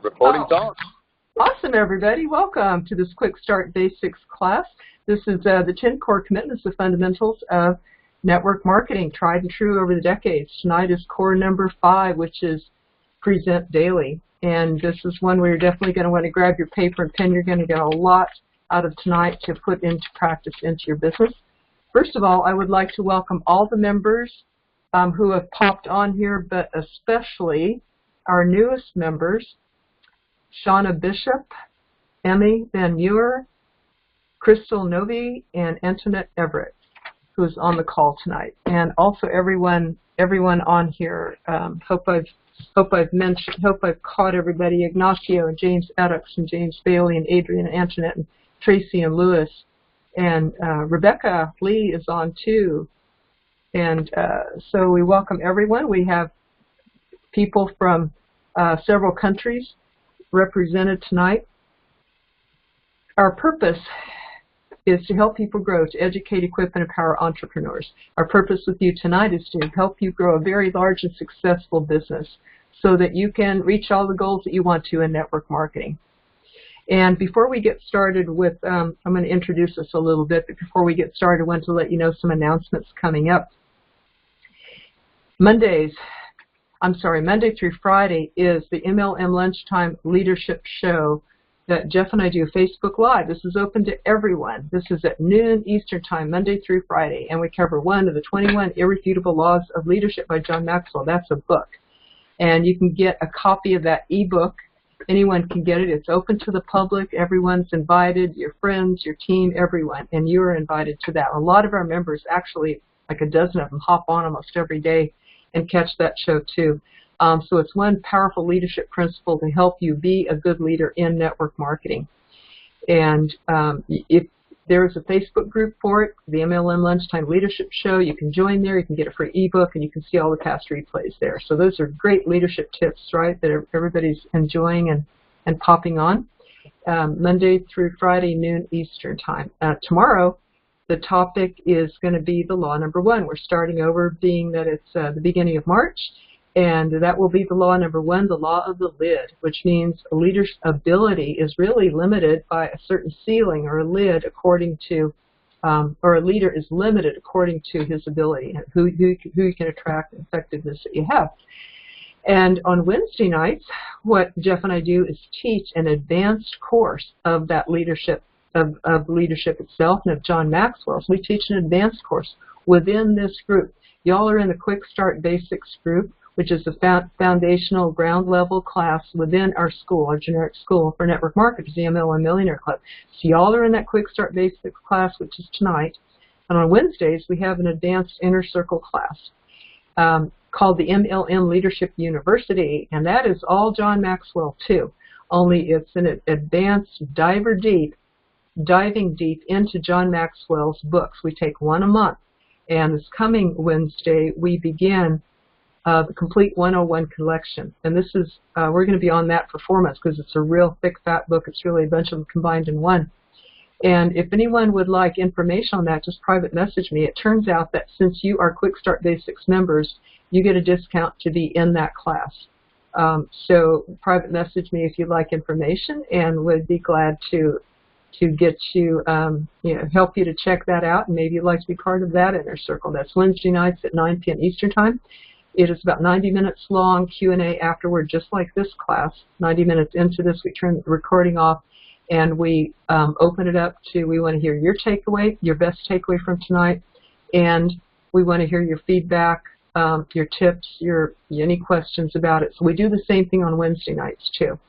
Recording's on. Awesome, everybody. Welcome to this Quick Start Basics class. This is the 10 core commitments, the fundamentals of network marketing, tried and true over the decades. Tonight is core number 5, which is present daily. And this is one where you're definitely going to want to grab your paper and pen. You're going to get a lot out of tonight to put into practice into your business. First of all, I would like to welcome all the members who have popped on here, but especially our newest members, Shauna Bishop, Emmy Van Muir, Crystal Novi, and Antoinette Everett, who's on the call tonight. And also everyone on here. Hope I've caught everybody. Ignacio and James Eddux and James Bailey and Adrian and Antoinette and Tracy and Lewis. And Rebecca Lee is on too. And so we welcome everyone. We have people from several countries represented tonight. Our purpose is to help people grow, to educate, equip, and empower entrepreneurs. Our purpose with you tonight is to help you grow a very large and successful business so that you can reach all the goals that you want to in network marketing. And before we get started with, I'm going to introduce us a little bit, but before we get started, I want to let you know some announcements coming up. Monday through Friday is the MLM Lunchtime Leadership Show that Jeff and I do Facebook Live. This is open to everyone. This is at noon Eastern Time, Monday through Friday, and we cover one of the 21 Irrefutable Laws of Leadership by John Maxwell. That's a book. And you can get a copy of that ebook. Anyone can get it. It's open to the public. Everyone's invited, your friends, your team, everyone, and you are invited to that. A lot of our members, actually like a dozen of them, hop on almost every day and catch that show too. So it's one powerful leadership principle to help you be a good leader in network marketing. And if there is a Facebook group for it, the MLM Lunchtime Leadership Show, you can join there. You can get a free ebook, and you can see all the past replays there. So those are great leadership tips, right, that everybody's enjoying and popping on. Monday through Friday, noon Eastern Time. Tomorrow, the topic is going to be the law number 1. We're starting over, being that it's the beginning of March, and that will be the law number 1, the law of the lid, which means a leader's ability is really limited by a certain ceiling or a lid according to, or a leader is limited according to his ability, who you can attract, and effectiveness that you have. And on Wednesday nights, what Jeff and I do is teach an advanced course of that leadership, of leadership itself and of John Maxwell's. We teach an advanced course within this group. Y'all are in the Quick Start Basics group, which is a foundational ground level class within our school, our generic school for network marketers, the MLM Millionaire Club. So y'all are in that Quick Start Basics class, which is tonight. And on Wednesdays, we have an advanced inner circle class called the MLM Leadership University, and that is all John Maxwell too, only it's an advanced diving deep into John Maxwell's books. We take one a month, and this coming Wednesday we begin the Complete 101 collection, and this is we're going to be on that for 4 months because it's a real thick fat book. It's really a bunch of them combined in one. And if anyone would like information on that, just private message me. It turns out that since you are Quick Start Basics members, you get a discount to be in that class. So private message me if you'd like information, and would be glad to get you, help you to check that out, and maybe you'd like to be part of that inner circle. That's Wednesday nights at 9 p.m. Eastern Time. It is about 90 minutes long, Q&A afterward, just like this class. 90 minutes into this, we turn the recording off, and we open it up to, we want to hear your takeaway, your best takeaway from tonight, and we want to hear your feedback, your tips, any questions about it. So we do the same thing on Wednesday nights too.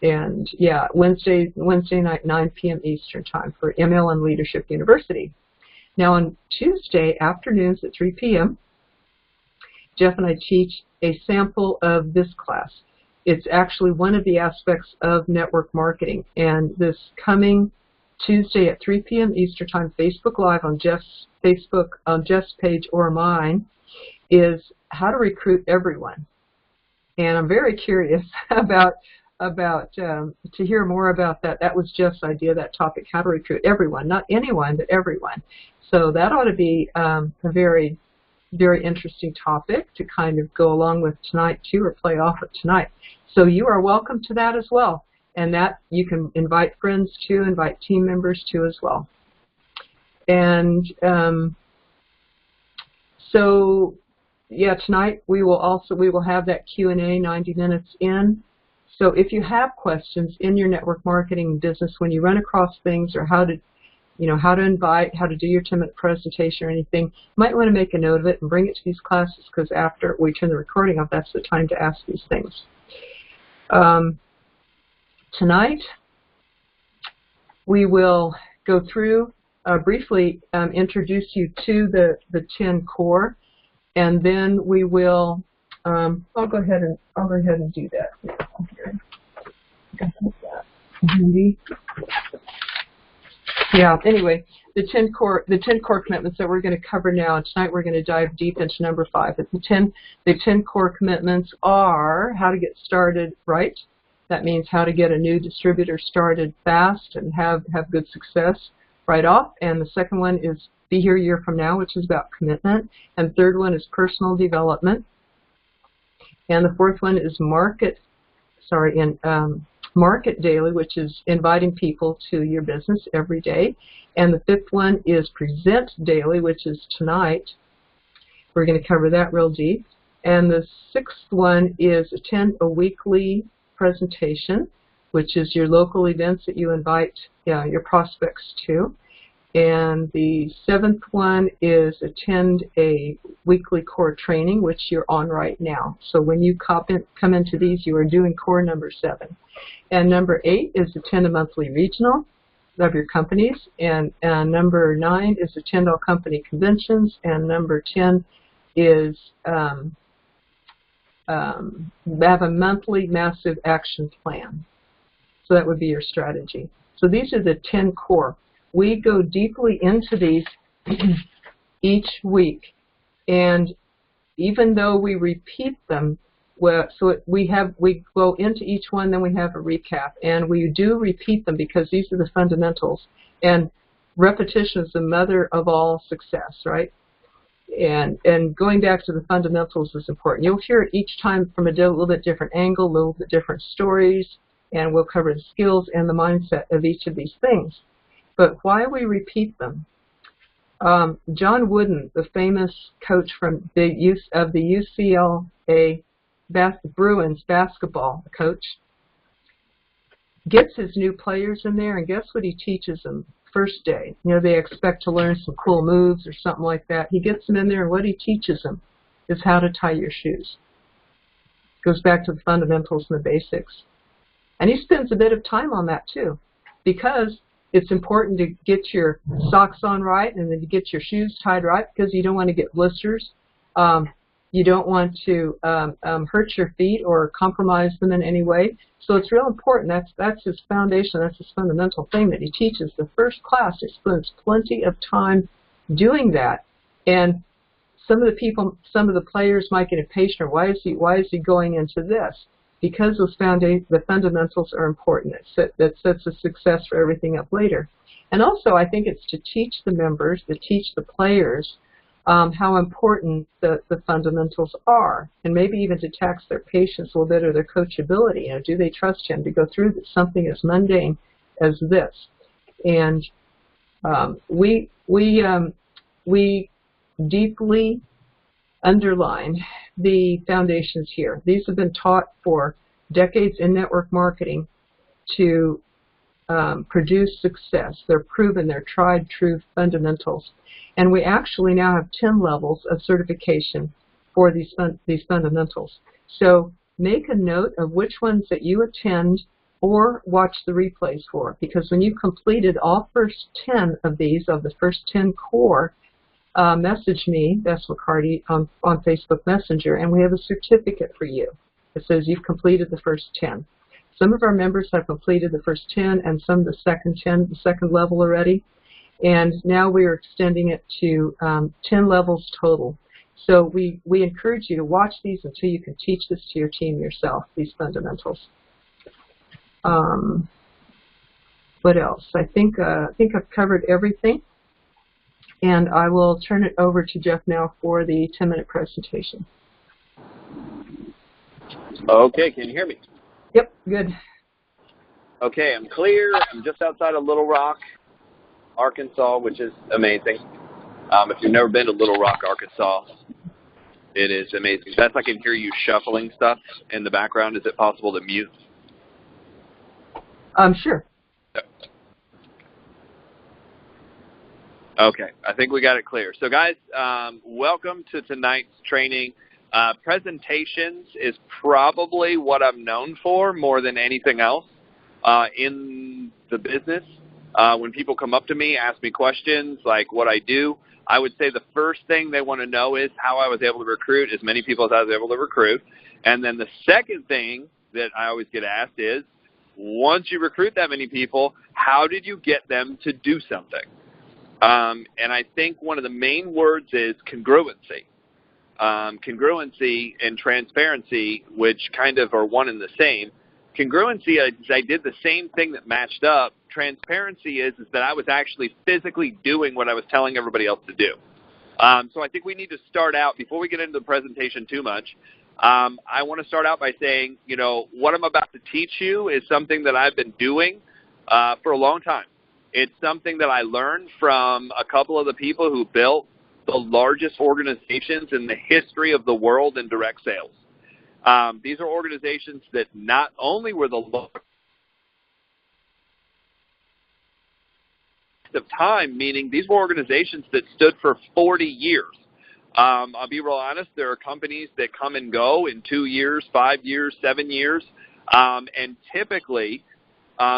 And yeah, Wednesday night, 9 p.m. Eastern Time for MLM Leadership University. Now on Tuesday afternoons at 3 p.m., Jeff and I teach a sample of this class. It's actually one of the aspects of network marketing. And this coming Tuesday at 3 p.m. Eastern Time, Facebook Live on Jeff's Facebook, on Jeff's page or mine, is how to recruit everyone. And I'm very curious about to hear more about that. That was Jeff's idea, that topic, how to recruit everyone, not anyone, but everyone. So that ought to be a very very interesting topic to kind of go along with tonight too, or play off of tonight. So you are welcome to that as well. And that you can invite friends to, invite team members to as well. And so, yeah, tonight we will have that Q&A 90 minutes in. So if you have questions in your network marketing business when you run across things, or how to invite, how to do your 10-minute presentation or anything, you might want to make a note of it and bring it to these classes, because after we turn the recording off, that's the time to ask these things. Tonight, we will go through, briefly introduce you to the 10 core, and then we will, I'll go ahead and do that. Yeah, anyway, the 10 core commitments that we're going to cover now, and tonight we're going to dive deep into number 5. But the 10 core commitments are how to get started right. That means how to get a new distributor started fast and have good success right off. And the second one is be here a year from now, which is about commitment. And the third one is personal development. And the fourth one is market daily, which is inviting people to your business every day. And the fifth one is present daily, which is tonight. We're going to cover that real deep. And the sixth one is attend a weekly presentation, which is your local events that you invite your prospects to. And the seventh one is attend a weekly core training, which you're on right now. So when you come into these, you are doing core number 7. And number 8 is attend a monthly regional of your companies. And number 9 is attend all company conventions. And number 10 is have a monthly massive action plan. So that would be your strategy. So these are the 10 core. We go deeply into these each week, and even though we repeat them, we go into each one, then we have a recap, and we do repeat them because these are the fundamentals, and repetition is the mother of all success, right? And going back to the fundamentals is important. You'll hear it each time from a little bit different angle, a little bit different stories, and we'll cover the skills and the mindset of each of these things. But why we repeat them? John Wooden, the famous coach from the UCLA Bruins basketball coach, gets his new players in there, and guess what he teaches them first day? You know, they expect to learn some cool moves or something like that. He gets them in there, and what he teaches them is how to tie your shoes. Goes back to the fundamentals and the basics. And he spends a bit of time on that too, because it's important to get your socks on right and then to get your shoes tied right, because you don't want to get blisters. You don't want to hurt your feet or compromise them in any way. So it's real important. That's his foundation. That's his fundamental thing that he teaches. The first class, he spends plenty of time doing that. And some of the players might get impatient. Or why is he going into this? Because the fundamentals are important. That sets a success for everything up later. And also, I think it's to teach the members, to teach the players how important the fundamentals are, and maybe even to tax their patience a little bit or their coachability. You know, do they trust him to go through something as mundane as this? And we deeply underline the foundations here. These have been taught for decades in network marketing to produce success. They're proven, they're tried, true fundamentals. And we actually now have 10 levels of certification for these fundamentals. So make a note of which ones that you attend or watch the replays for, because when you completed all first 10 of these, of the first 10 core, message me, Bess McCarty, on Facebook Messenger, and we have a certificate for you. It says you've completed the first 10. Some of our members have completed the first 10 and some of the second 10, the second level already. And now we are extending it to 10 levels total. So we encourage you to watch these until you can teach this to your team yourself, these fundamentals. What else? I think I've covered everything. And I will turn it over to Jeff now for the 10-minute presentation. Okay, can you hear me? Yep, good. Okay, I'm clear. I'm just outside of Little Rock, Arkansas, which is amazing. If you've never been to Little Rock, Arkansas, it is amazing. Best I can hear you shuffling stuff in the background. Is it possible to mute? Sure. Okay, I think we got it clear. So guys, welcome to tonight's training. Presentations is probably what I'm known for more than anything else in the business. When people come up to me, ask me questions like what I do, I would say the first thing they want to know is how I was able to recruit as many people as I was able to recruit. And then the second thing that I always get asked is, once you recruit that many people, how did you get them to do something? And I think one of the main words is congruency. Congruency and transparency, which kind of are one and the same. Congruency is I did the same thing that matched up. Transparency is that I was actually physically doing what I was telling everybody else to do. So I think we need to start out, before we get into the presentation too much, I want to start out by saying, you know, what I'm about to teach you is something that I've been doing for a long time. It's something that I learned from a couple of the people who built the largest organizations in the history of the world in direct sales. These are organizations that not only were the largest of time, meaning these were organizations that stood for 40 years. I'll be real honest, there are companies that come and go in 2 years, 5 years, 7 years, and typically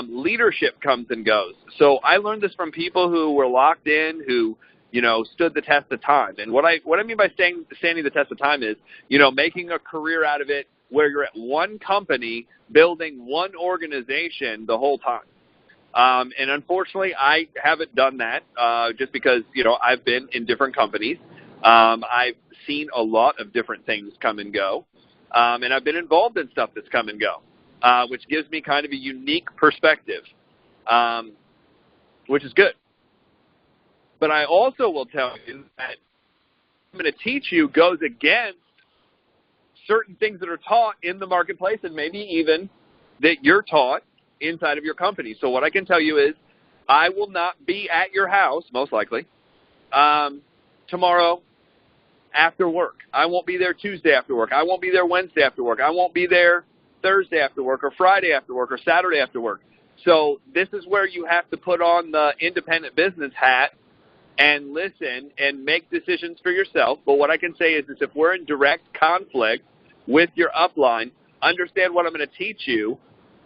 leadership comes and goes. So I learned this from people who were locked in, who, you know, stood the test of time. And what I mean by standing the test of time is, you know, making a career out of it where you're at one company building one organization the whole time. And unfortunately, I haven't done that just because, you know, I've been in different companies. I've seen a lot of different things come and go. And I've been involved in stuff that's come and go, which gives me kind of a unique perspective, which is good. But I also will tell you that I'm going to teach you goes against certain things that are taught in the marketplace and maybe even that you're taught inside of your company. So what I can tell you is I will not be at your house, most likely, tomorrow after work. I won't be there Tuesday after work. I won't be there Wednesday after work. I won't be there Thursday after work or Friday after work or Saturday after work. So this is where you have to put on the independent business hat and listen and make decisions for yourself. But what I can say is if we're in direct conflict with your upline, understand what I'm going to teach you.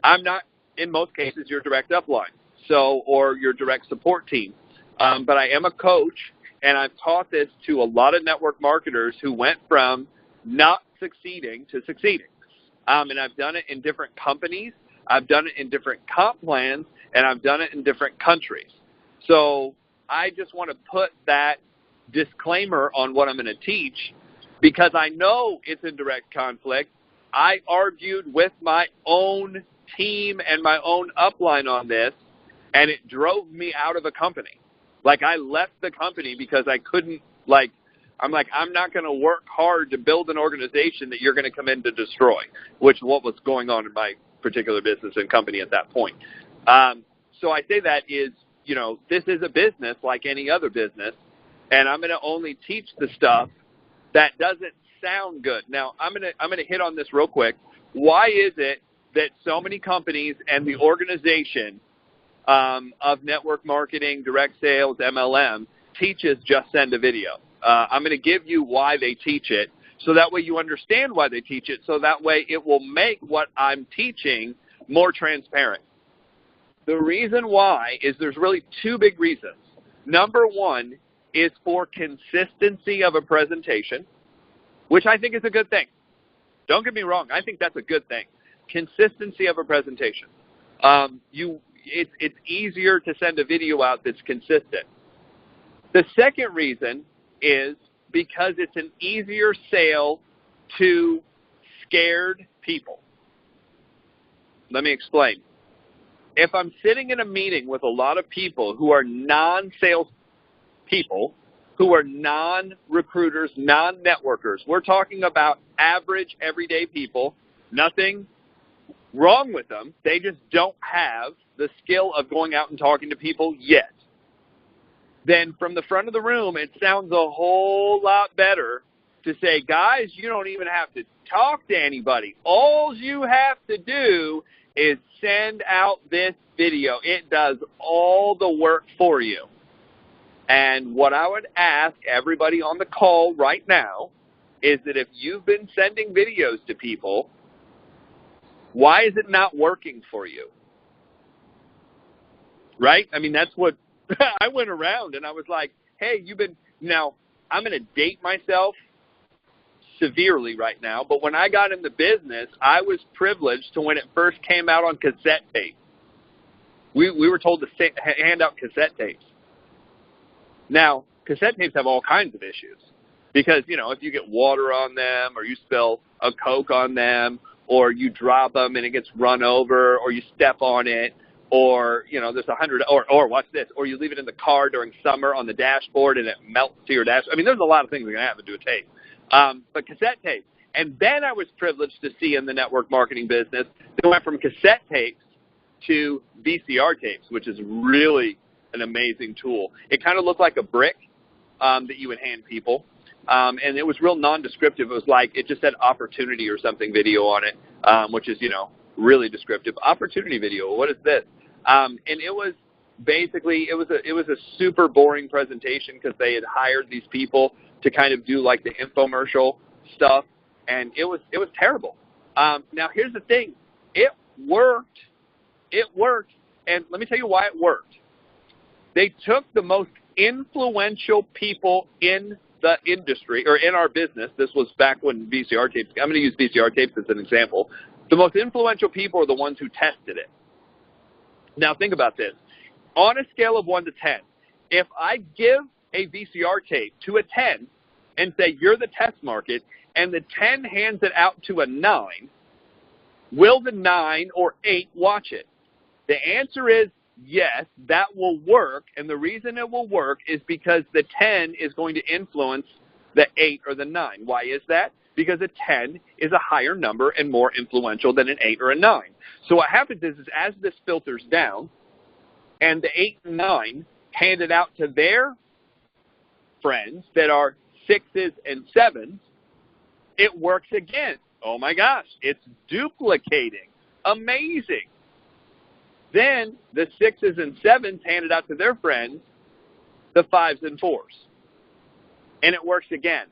I'm not, in most cases, your direct upline, or your direct support team. But I am a coach, and I've taught this to a lot of network marketers who went from not succeeding to succeeding. And I've done it in different companies. I've done it in different comp plans, and I've done it in different countries. So I just want to put that disclaimer on what I'm going to teach because I know it's in direct conflict. I argued with my own team and my own upline on this, and it drove me out of a company. Like, I left the company because I couldn't, I'm not going to work hard to build an organization that you're going to come in to destroy, which is what was going on in my particular business and company at that point. So I say that is, you know, this is a business like any other business, and I'm going to only teach the stuff that doesn't sound good. Now, I'm going to hit on this real quick. Why is it that so many companies and the organization of network marketing, direct sales, MLM, teaches just send a video? I'm going to give you why they teach it, so that way you understand why they teach it, so that way it will make what I'm teaching more transparent. The reason why is there's really two big reasons. Number one is for consistency of a presentation, which I think is a good thing. Don't get me wrong. I think that's a good thing. Consistency of a presentation. It's easier to send a video out that's consistent. The second reason is because it's an easier sale to scared people. Let me explain. If I'm sitting in a meeting with a lot of people who are non-sales people, who are non-recruiters, non-networkers. We're talking about average, everyday people. Nothing wrong with them. They just don't have the skill of going out and talking to people yet. Then from the front of the room, it sounds a whole lot better to say, guys, you don't even have to talk to anybody. All you have to do is send out this video. It does all the work for you. And what I would ask everybody on the call right now is that if you've been sending videos to people, why is it not working for you? Right? I mean, that's what I went around and I was like, hey, now I'm going to date myself severely right now, but when I got in the business, I was privileged to when it first came out on cassette tape. We were told to hand out cassette tapes. Now, cassette tapes have all kinds of issues because, if you get water on them or you spill a Coke on them or you drop them and it gets run over or you step on it or, there's 100, or watch this, or you leave it in the car during summer on the dashboard and it melts to your dash. I mean, there's a lot of things that are going to happen to a tape. But cassette tapes. And then I was privileged to see in the network marketing business that went from cassette tapes to VCR tapes, which is really an amazing tool. It kind of looked like a brick that you would hand people. And it was real non-descriptive. It was like it just said opportunity or something video on it, which is, really descriptive. Opportunity video. What is this? And it was basically, it was a super boring presentation because they had hired these people to kind of do like the infomercial stuff. And it was terrible. Now, here's the thing. It worked. It worked. And let me tell you why it worked. They took the most influential people in the industry, or in our business. This was back when VCR tapes, I'm going to use VCR tapes as an example. The most influential people are the ones who tested it. Now, think about this. On a scale of 1 to 10, if I give a VCR tape to a 10 and say, you're the test market, and the 10 hands it out to a 9, will the 9 or 8 watch it? The answer is yes, that will work, and the reason it will work is because the 10 is going to influence the 8 or the 9. Why is that? Because a 10 is a higher number and more influential than an 8 or a 9. So what happens is as this filters down, and the 8 and 9 hand it out to their friends that are 6s and 7s, it works again. Oh my gosh, it's duplicating. Amazing. Then the 6s and 7s hand it out to their friends, the 5s and 4s. And it works again.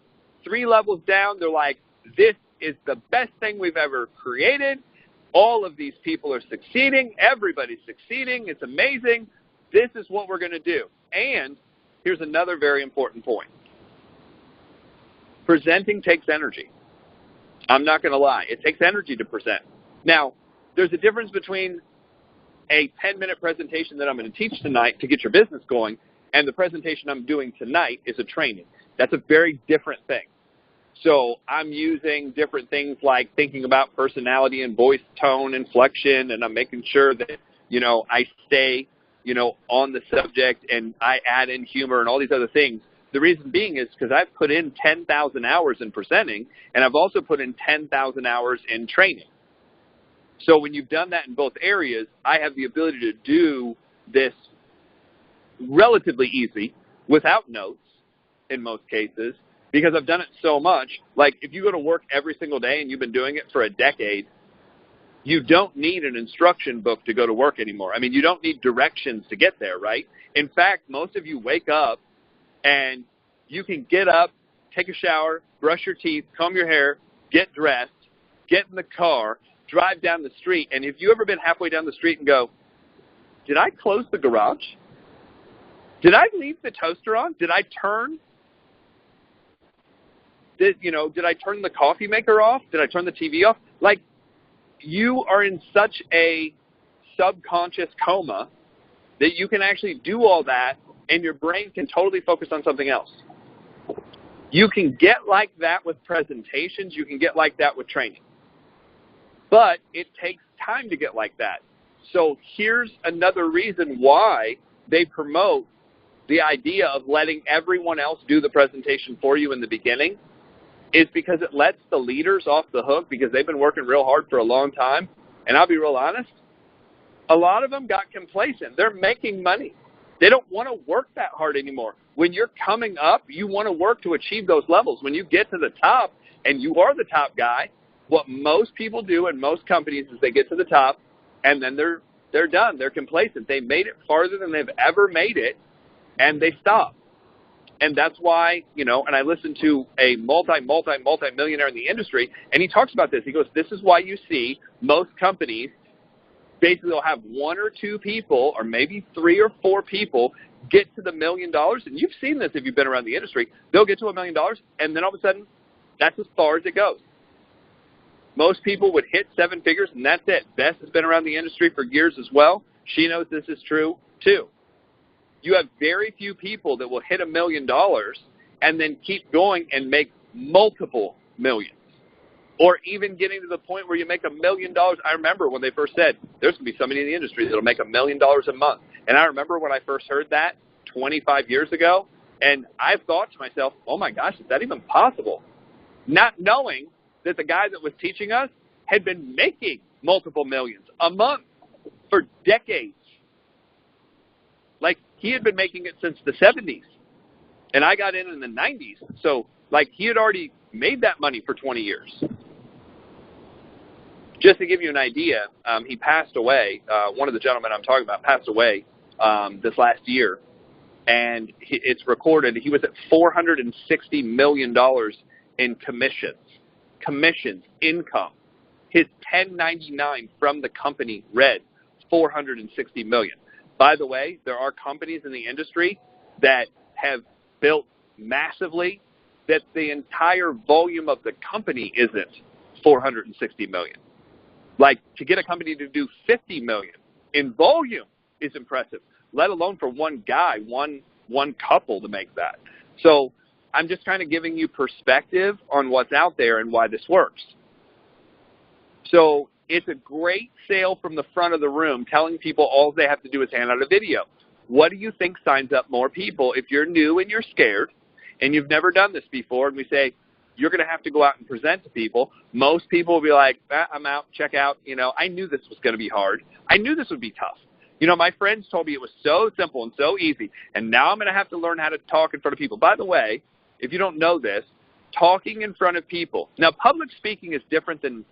3 levels down, they're like, this is the best thing we've ever created. All of these people are succeeding. Everybody's succeeding. It's amazing. This is what we're going to do. And here's another very important point. Presenting takes energy. I'm not going to lie. It takes energy to present. Now, there's a difference between a 10-minute presentation that I'm going to teach tonight to get your business going and the presentation I'm doing tonight is a training. That's a very different thing. So I'm using different things like thinking about personality and voice tone, inflection, and I'm making sure that, I stay, on the subject and I add in humor and all these other things. The reason being is because I've put in 10,000 hours in presenting, and I've also put in 10,000 hours in training. So when you've done that in both areas, I have the ability to do this relatively easy without notes in most cases because I've done it so much. Like if you go to work every single day and you've been doing it for a decade, you don't need an instruction book to go to work anymore. I mean, you don't need directions to get there, right? In fact, most of you wake up and you can get up, take a shower, brush your teeth, comb your hair, get dressed, get in the car, drive down the street, and if you ever been halfway down the street and go, did I close the garage? Did I leave the toaster on? Did I turn? Did I turn the coffee maker off? Did I turn the TV off? Like, you are in such a subconscious coma that you can actually do all that and your brain can totally focus on something else. You can get like that with presentations. You can get like that with training. But it takes time to get like that. So here's another reason why they promote the idea of letting everyone else do the presentation for you in the beginning is because it lets the leaders off the hook because they've been working real hard for a long time. And I'll be real honest, a lot of them got complacent. They're making money. They don't want to work that hard anymore. When you're coming up, you want to work to achieve those levels. When you get to the top and you are the top guy, what most people do in most companies is they get to the top and then they're done. They're complacent. They made it farther than they've ever made it, and they stop. And that's why, and I listened to a multi-millionaire in the industry, and he talks about this. He goes, this is why you see most companies basically will have one or two people or maybe 3 or 4 people get to the $1 million. And you've seen this if you've been around the industry. They'll get to $1 million, and then all of a sudden, that's as far as it goes. Most people would hit 7 figures, and that's it. Beth has been around the industry for years as well. She knows this is true, too. You have very few people that will hit $1 million and then keep going and make multiple millions, or even getting to the point where you make $1 million. I remember when they first said, there's going to be somebody in the industry that will make $1 million a month. And I remember when I first heard that 25 years ago, and I thought to myself, oh my gosh, is that even possible? Not knowing that the guy that was teaching us had been making multiple millions a month for decades. Like, he had been making it since the 70s, and I got in the 90s. So, he had already made that money for 20 years. Just to give you an idea, he passed away. One of the gentlemen I'm talking about passed away this last year, and it's recorded. He was at $460 million in commissions, income. His 1099 from the company read $460 million. By the way, there are companies in the industry that have built massively that the entire volume of the company isn't $460 million. To get a company to do $50 million in volume is impressive, let alone for one guy, one couple to make that. So I'm just kind of giving you perspective on what's out there and why this works. So it's a great sale from the front of the room, telling people all they have to do is hand out a video. What do you think signs up more people if you're new and you're scared and you've never done this before, and we say, you're going to have to go out and present to people? Most people will be like, I'm out, check out. I knew this was going to be hard. I knew this would be tough. My friends told me it was so simple and so easy, and now I'm going to have to learn how to talk in front of people. By the way, if you don't know this, talking in front of people. Now, public speaking is different than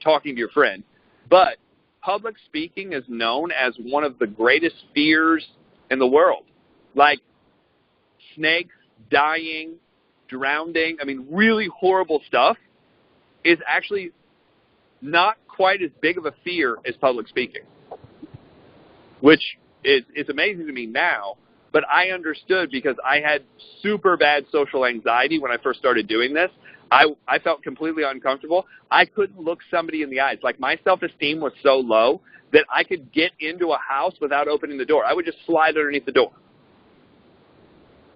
talking to your friend, but public speaking is known as one of the greatest fears in the world. Like snakes, dying, drowning, really horrible stuff is actually not quite as big of a fear as public speaking, which is amazing to me now. But I understood because I had super bad social anxiety when I first started doing this. I felt completely uncomfortable. I couldn't look somebody in the eyes. My self-esteem was so low that I could get into a house without opening the door. I would just slide underneath the door.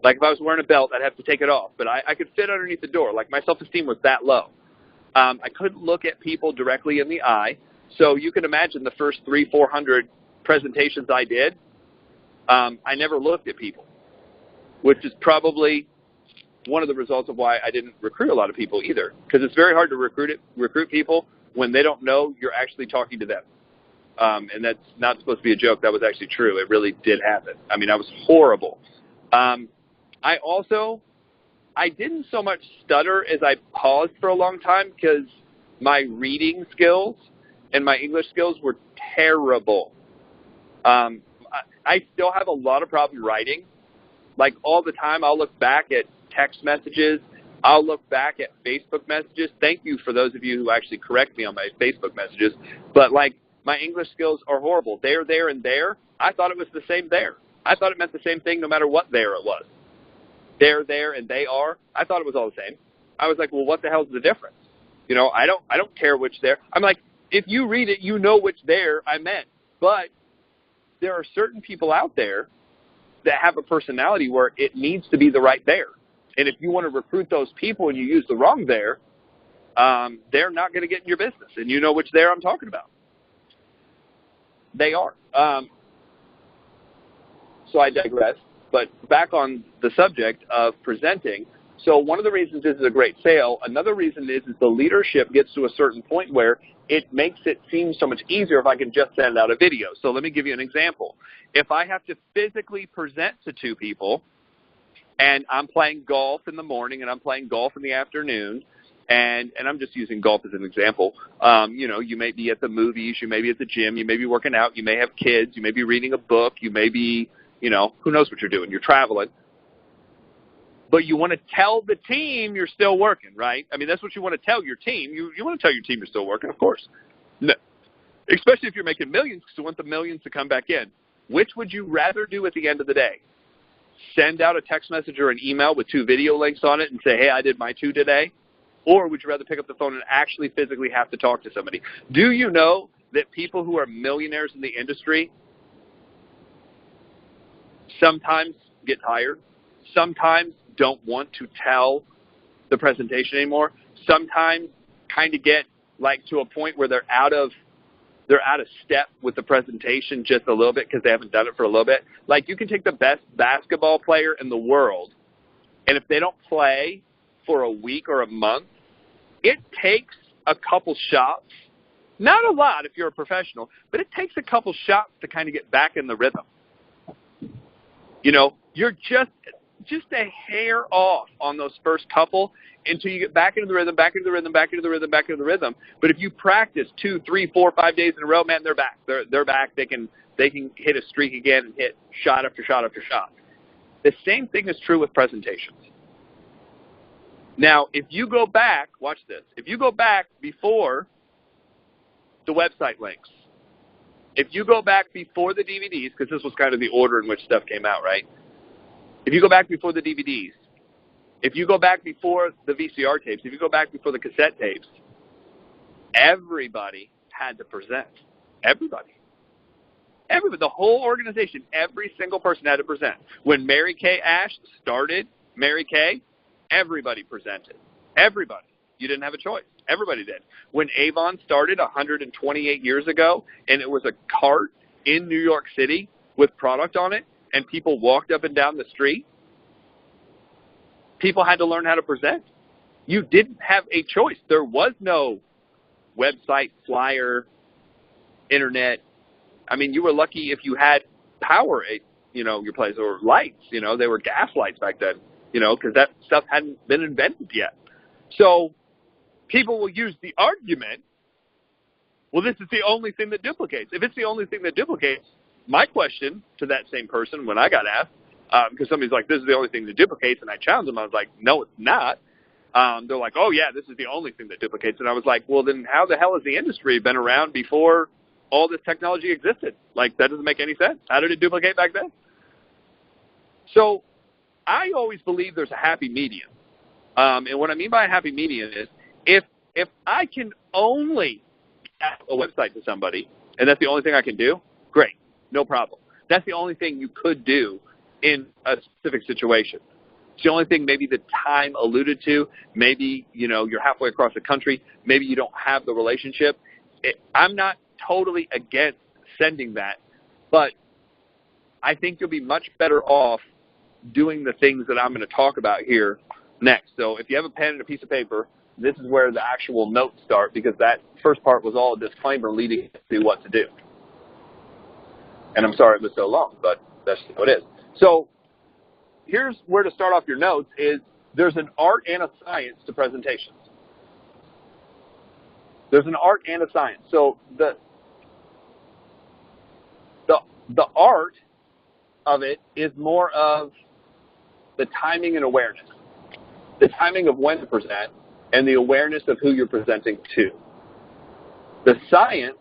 If I was wearing a belt, I'd have to take it off. But I could fit underneath the door. My self-esteem was that low. I couldn't look at people directly in the eye. So you can imagine the first 300-400 presentations I did, I never looked at people, which is probably one of the results of why I didn't recruit a lot of people either, because it's very hard to recruit people when they don't know you're actually talking to them. And that's not supposed to be a joke. That was actually true. It really did happen. I was horrible. I didn't so much stutter as I paused for a long time because my reading skills and my English skills were terrible. I still have a lot of problem writing. All the time, I'll look back at text messages. I'll look back at Facebook messages. Thank you for those of you who actually correct me on my Facebook messages. But, my English skills are horrible. There, and there. I thought it was the same there. I thought it meant the same thing no matter what there it was. There, and they are. I thought it was all the same. I was like, well, what the hell's the difference? I don't care which there. I'm like, if you read it, you know which there I meant. But there are certain people out there that have a personality where it needs to be the right there. And if you want to recruit those people and you use the wrong there, they're not going to get in your business. And you know which there I'm talking about. They are. So I digress. But back on the subject of presenting, so one of the reasons this is a great sale, another reason is the leadership gets to a certain point where it makes it seem so much easier if I can just send out a video. So let me give you an example. If I have to physically present to two people, and I'm playing golf in the morning and I'm playing golf in the afternoon, and I'm just using golf as an example. You know, you may be at the movies, you may be at the gym, you may be working out, you may have kids, you may be reading a book, you may be, you know, who knows what you're doing, you're traveling. But you want to tell the team you're still working, right? I mean, that's what you want to tell your team. You want to tell your team you're still working, of course. No. Especially if you're making millions, because you want the millions to come back in. Which would you rather do at the end of the day? Send out a text message or an email with 2 video links on it and say, hey, I did my 2 today? Or would you rather pick up the phone and actually physically have to talk to somebody? Do you know that people who are millionaires in the industry sometimes get tired, sometimes don't want to tell the presentation anymore, sometimes kind of get like to a point where they're out of step with the presentation just a little bit because they haven't done it for a little bit? Like, you can take the best basketball player in the world, and if they don't play for a week or a month, it takes a couple shots, not a lot if you're a professional, but it takes a couple shots to kind of get back in the rhythm. You know, you're just a hair off on those first couple until you get back into the rhythm, back into the rhythm, back into the rhythm, back into the rhythm. But if you practice 2, 3, 4, 5 days in a row, man, they're back. They're back. They can hit a streak again and hit shot after shot after shot. The same thing is true with presentations. Now, if you go back, watch this. If you go back before the website links, if you go back before the DVDs, because this was kind of the order in which stuff came out, right? If you go back before the DVDs, if you go back before the VCR tapes, if you go back before the cassette tapes, everybody had to present. Everybody. The whole organization, every single person had to present. When Mary Kay Ash started Mary Kay, everybody presented. Everybody. You didn't have a choice. Everybody did. When Avon started 128 years ago, and it was a cart in New York City with product on it, and people walked up and down the street, people had to learn how to present. You didn't have a choice. There was no website, flyer, internet. I mean, you were lucky if you had power at, you know, your place, or lights. You know, they were gas lights back then, you know, because that stuff hadn't been invented yet. So people will use the argument, well, this is the only thing that duplicates. If it's the only thing that duplicates, my question to that same person when I got asked, because somebody's like, this is the only thing that duplicates, and I challenged them, I was like, no, it's not. They're like, oh, yeah, this is the only thing that duplicates. And I was like, well, then how the hell has the industry been around before all this technology existed? Like, that doesn't make any sense. How did it duplicate back then? So I always believe there's a happy medium. And what I mean by a happy medium is if I can only add a website to somebody, and that's the only thing I can do, great, no problem. That's the only thing you could do in a specific situation. It's the only thing maybe the time alluded to. Maybe, you know, you're halfway across the country. Maybe you don't have the relationship. I'm not totally against sending that, but I think you'll be much better off doing the things that I'm going to talk about here next. So if you have a pen and a piece of paper, this is where the actual notes start, because that first part was all a disclaimer leading to what to do. And I'm sorry it was so long, but that's what it is. So here's where to start off your notes is there's an art and a science to presentations. There's an art and a science. So the art of it is more of the timing and awareness. The timing of when to present and the awareness of who you're presenting to. The science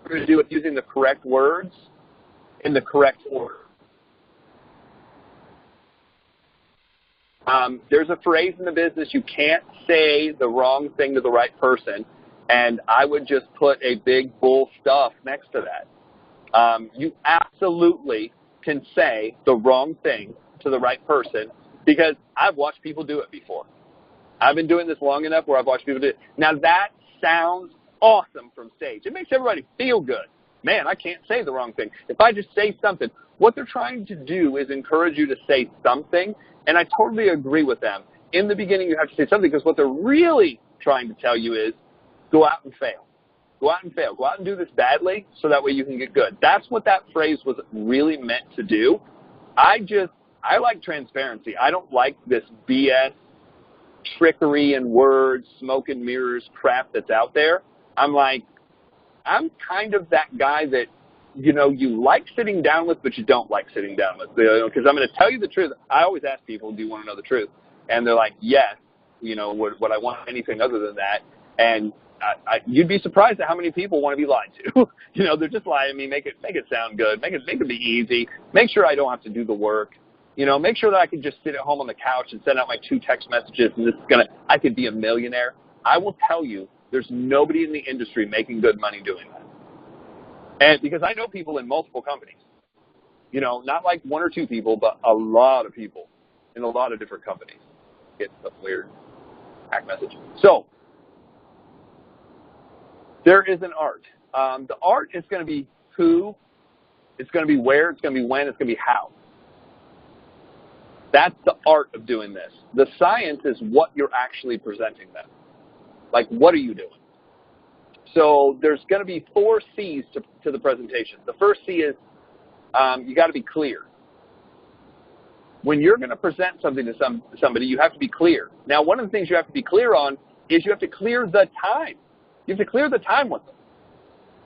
we're going to do with using the correct words in the correct order. There's a phrase in the business, you can't say the wrong thing to the right person, and I would just put a big bull stuff next to that. You absolutely can say the wrong thing to the right person, because I've watched people do it before. I've been doing this long enough where I've watched people do it. Now that sounds awesome from stage. It makes everybody feel good. man, I can't say the wrong thing. If I just say something, what they're trying to do is encourage you to say something, and I totally agree with them. In the beginning, you have to say something because what they're really trying to tell you is go out and fail. Go out and fail. Go out and do this badly so that way you can get good. That's what that phrase was really meant to do. I like transparency. I don't like this BS, trickery and words, smoke and mirrors crap that's out there. I'm kind of that guy that, you know, you like sitting down with, but you don't like sitting down with. Because I'm going to tell you the truth. I always ask people, do you want to know the truth? And they're like, yes. You know, would I want anything other than that? And you'd be surprised at how many people want to be lied to. You know, they're just lying to me, make it sound good, make it be easy, make sure I don't have to do the work. You know, make sure that I can just sit at home on the couch and send out my 2 text messages and I could be a millionaire. I will tell you, there's nobody in the industry making good money doing that. And because I know people in multiple companies, you know, not like 1 or 2 people, but a lot of people in a lot of different companies. Get some weird hack message. So, there is an art. The art is going to be who, it's going to be where, it's going to be when, it's going to be how. That's the art of doing this. The science is what you're actually presenting them. Like, what are you doing? So there's going to be 4 C's to the presentation. The first C is you got to be clear. When you're going to present something to somebody, you have to be clear. Now, one of the things you have to be clear on is you have to clear the time. You have to clear the time with them.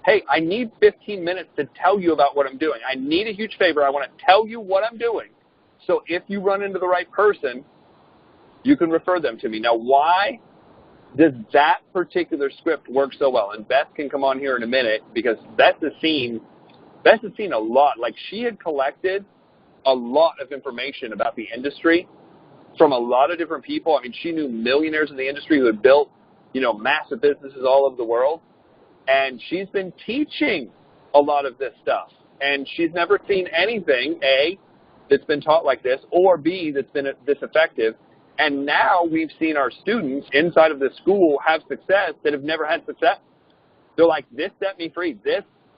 Hey, I need 15 minutes to tell you about what I'm doing. I need a huge favor. I want to tell you what I'm doing. So if you run into the right person, you can refer them to me. Now, why does that particular script work so well? And Beth can come on here in a minute because Beth has seen a lot. Like, she had collected a lot of information about the industry from a lot of different people. I mean, she knew millionaires in the industry who had built, you know, massive businesses all over the world. And she's been teaching a lot of this stuff. And she's never seen anything, A, that's been taught like this, or B, that's been this effective. And now we've seen our students inside of the school have success that have never had success. They're like, this set me free.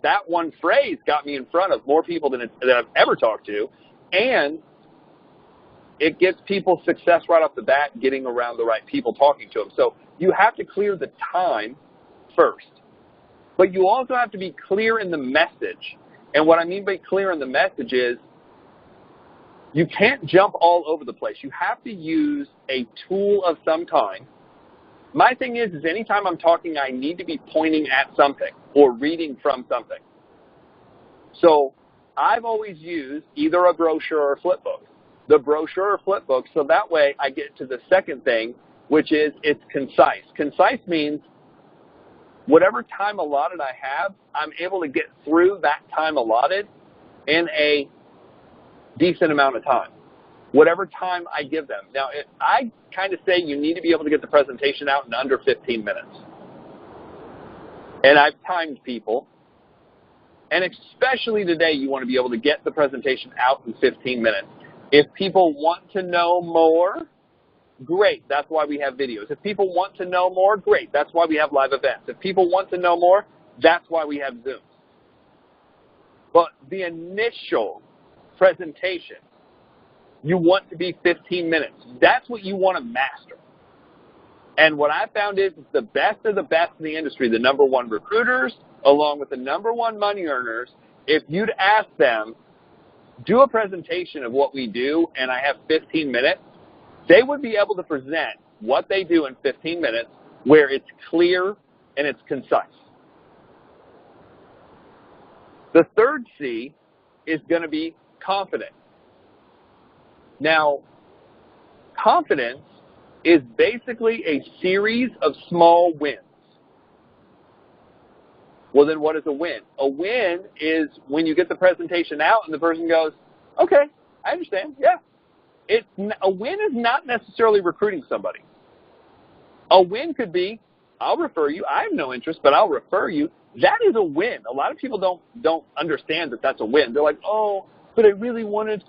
That one phrase got me in front of more people than I've ever talked to. And it gets people success right off the bat, getting around the right people, talking to them. So you have to clear the time first. But you also have to be clear in the message. And what I mean by clear in the message is you can't jump all over the place. You have to use a tool of some kind. My thing is anytime I'm talking, I need to be pointing at something or reading from something. So I've always used either a brochure or a flip book. The brochure or flip book, so that way I get to the second thing, which is it's concise. Concise means whatever time allotted I have, I'm able to get through that time allotted in a decent amount of time, whatever time I give them. Now, I kind of say you need to be able to get the presentation out in under 15 minutes. And I've timed people. And especially today, you want to be able to get the presentation out in 15 minutes. If people want to know more, great. That's why we have videos. If people want to know more, great. That's why we have live events. If people want to know more, that's why we have Zooms. But the initial presentation, you want to be 15 minutes. That's what you want to master. And what I found is the best of the best in the industry, the number 1 recruiters, along with the number 1 money earners, if you'd ask them, do a presentation of what we do, and I have 15 minutes, they would be able to present what they do in 15 minutes where it's clear and it's concise. The third C is going to be confident. Now, confidence is basically a series of small wins. Well, then what is a win? A win is when you get the presentation out and the person goes, okay, I understand, yeah. A win is not necessarily recruiting somebody. A win could be, I'll refer you. I have no interest, but I'll refer you. That is a win. A lot of people don't understand that that's a win. They're like, oh, but I really wanted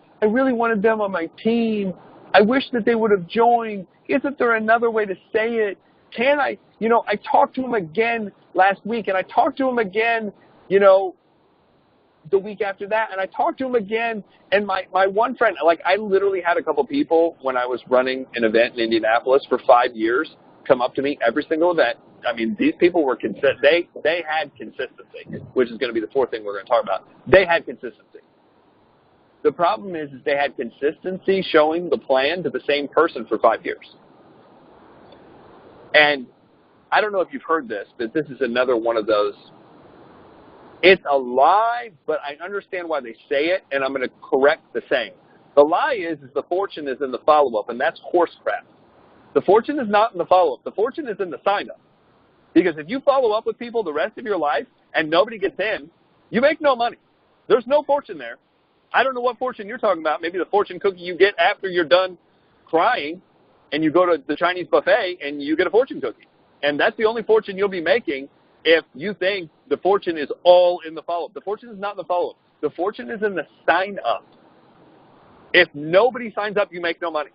them on my team. I wish that they would have joined. Isn't there another way to say it? I talked to him again last week, and I talked to him again, the week after that, and I talked to him again. And my one friend, like I literally had a couple people when I was running an event in Indianapolis for 5 years come up to me every single event. I mean, these people were consistent. They had consistency, which is going to be the fourth thing we're going to talk about. They had consistency. The problem is they had consistency showing the plan to the same person for 5 years. And I don't know if you've heard this, but this is another one of those. It's a lie, but I understand why they say it, and I'm going to correct the saying. The lie is the fortune is in the follow-up, and that's horse crap. The fortune is not in the follow-up. The fortune is in the sign-up. Because if you follow up with people the rest of your life and nobody gets in, you make no money. There's no fortune there. I don't know what fortune you're talking about. Maybe the fortune cookie you get after you're done crying and you go to the Chinese buffet and you get a fortune cookie. And that's the only fortune you'll be making if you think the fortune is all in the follow-up. The fortune is not in the follow-up. The fortune is in the sign-up. If nobody signs up, you make no money.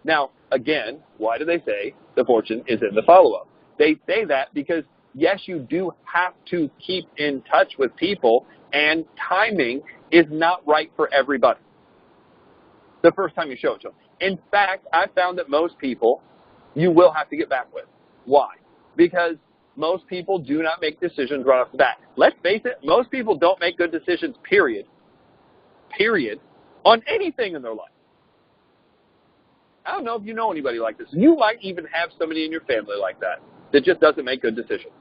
Now, again, why do they say the fortune is in the follow-up? They say that because, yes, you do have to keep in touch with people, and timing is not right for everybody the first time you show it to them. In fact, I found that most people you will have to get back with. Why? Because most people do not make decisions right off the bat. Let's face it, most people don't make good decisions, period, on anything in their life. I don't know if you know anybody like this. You might even have somebody in your family like that just doesn't make good decisions.